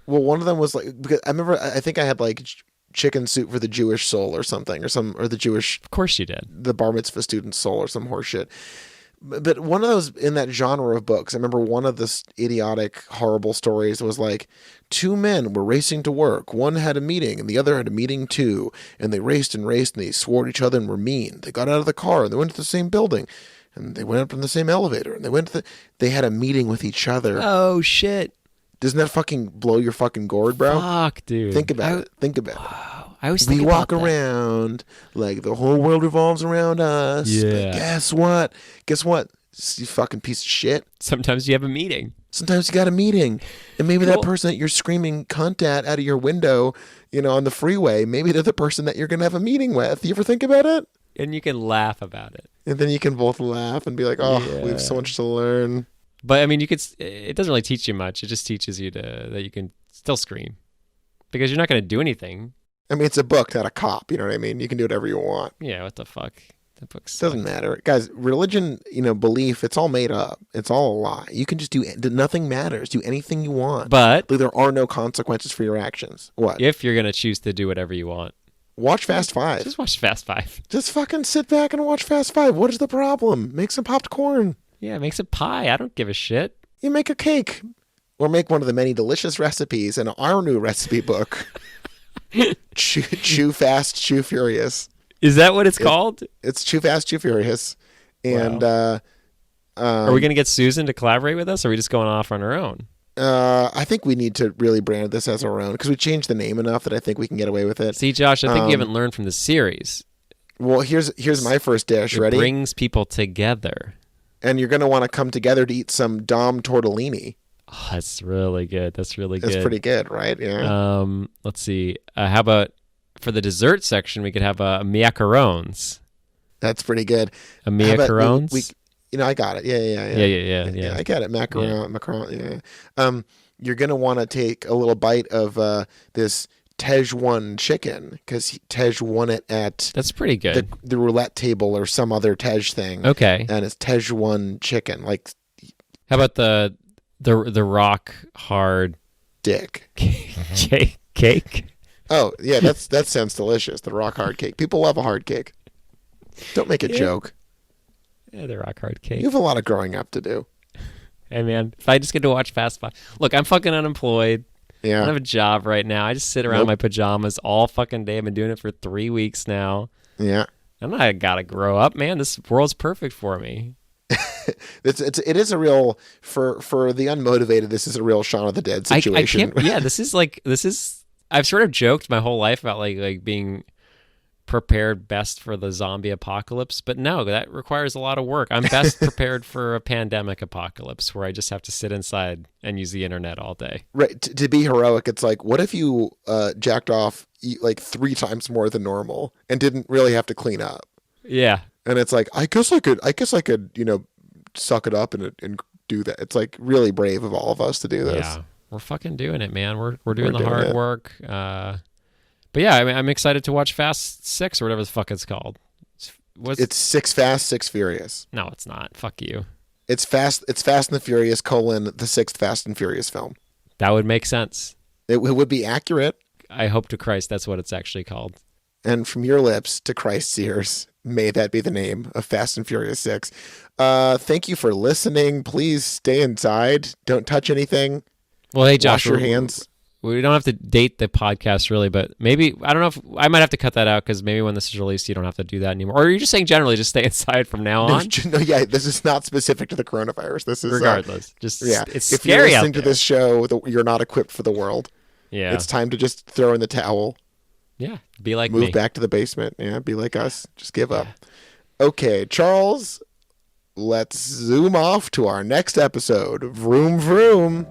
Well, one of them was like, because I think I had like chicken soup for the Jewish soul or something, or the Jewish, of course you did, the bar mitzvah student's soul or some horseshit. But one of those in that genre of books, I remember one of the idiotic, horrible stories was like, two men were racing to work. One had a meeting and the other had a meeting too. And they raced and they swore at each other and were mean. They got out of the car and they went to the same building and they went up in the same elevator and they had a meeting with each other. Oh shit. Doesn't that fucking blow your fucking gourd, bro? Fuck, dude. Think about it. I always think we walk around like the whole world revolves around us. Yeah. But guess what? You fucking piece of shit. Sometimes you have a meeting. Sometimes you got a meeting. And maybe that person that you're screaming cunt at out of your window, on the freeway, maybe they're the person that you're going to have a meeting with. You ever think about it? And you can laugh about it. And then you can both laugh and be like, oh, yeah. We have so much to learn. But I mean, it doesn't really teach you much. It just teaches you that you can still scream because you're not going to do anything. I mean, it's a book, not a cop. You know what I mean? You can do whatever you want. Yeah, what the fuck? That book sucks. Doesn't matter. Guys, religion, belief, it's all made up. It's all a lie. You can just nothing matters. Do anything you want. But there are no consequences for your actions. What? If you're going to choose to do whatever you want. Watch Fast Five. Just watch Fast Five. Just fucking sit back and watch Fast Five. What is the problem? make some popped corn. Yeah, make some pie. I don't give a shit. You make a cake. Or make one of the many delicious recipes in our new recipe book. Chew Fast, Chew Furious. Is that what it's called? It's Chew Fast, Chew Furious. And wow. Are we going to get Susan to collaborate with us, or are we just going off on our own? I think we need to really brand this as our own because we changed the name enough that I think we can get away with it. See, Josh, I think you haven't learned from the series. Well, here's my first dish. Ready? It brings people together. And you're going to want to come together to eat some Dom tortellini. Oh, that's really good. That's pretty good, right? Yeah. Let's see. How about for the dessert section, we could have a macarons. That's pretty good. A macarons? I got it. Yeah. I got it. Macaron. Yeah. You're going to want to take a little bite of this Tej chicken because Tej won it at that's pretty good the roulette table or some other Tej thing. Okay, and it's Tej chicken. Like, how about the rock hard dick cake? Oh yeah, that sounds delicious. The rock hard cake. People love a hard cake. Don't make a joke. Yeah, the rock hard cake. You have a lot of growing up to do. Hey man, if I just get to watch Fast Five, look, I'm fucking unemployed. Yeah. I don't have a job right now. I just sit around in my pajamas all fucking day. I've been doing it for 3 weeks now. Yeah. I gotta grow up, man. This world's perfect for me. It is a real for the unmotivated. This is a real Shaun of the Dead situation. I can't. Yeah, this is. I've sort of joked my whole life about like being prepared best for the zombie apocalypse, but no, that requires a lot of work. I'm best prepared for a pandemic apocalypse where I just have to sit inside and use the internet all day. Right. To be heroic, it's like, what if you jacked off like 3 times more than normal and didn't really have to clean up? Yeah. And it's like, I guess I could, suck it up and do that. It's like really brave of all of us to do this. Yeah. We're fucking doing it, man. We're doing the hard work. But yeah, I mean, I'm excited to watch Fast 6 or whatever the fuck it's called. It's 6 Fast, 6 Furious. No, it's not. Fuck you. It's Fast and the Furious : the 6th Fast and Furious film. That would make sense. It would be accurate. I hope to Christ that's what it's actually called. And from your lips to Christ's ears, may that be the name of Fast and Furious 6. Thank you for listening. Please stay inside. Don't touch anything. Well, hey, Josh. Wash your hands. We don't have to date the podcast really, but maybe, I don't know if I might have to cut that out because maybe when this is released, you don't have to do that anymore. Or are you just saying generally just stay inside from now on? No, yeah, this is not specific to the coronavirus. This is regardless. It's if scary you're listening out to there. this show, you're not equipped for the world. Yeah. It's time to just throw in the towel. Yeah. Be like Move me. back to the basement. Yeah, be like us. Just give up. Okay, Charles, let's zoom off to our next episode. Vroom, vroom.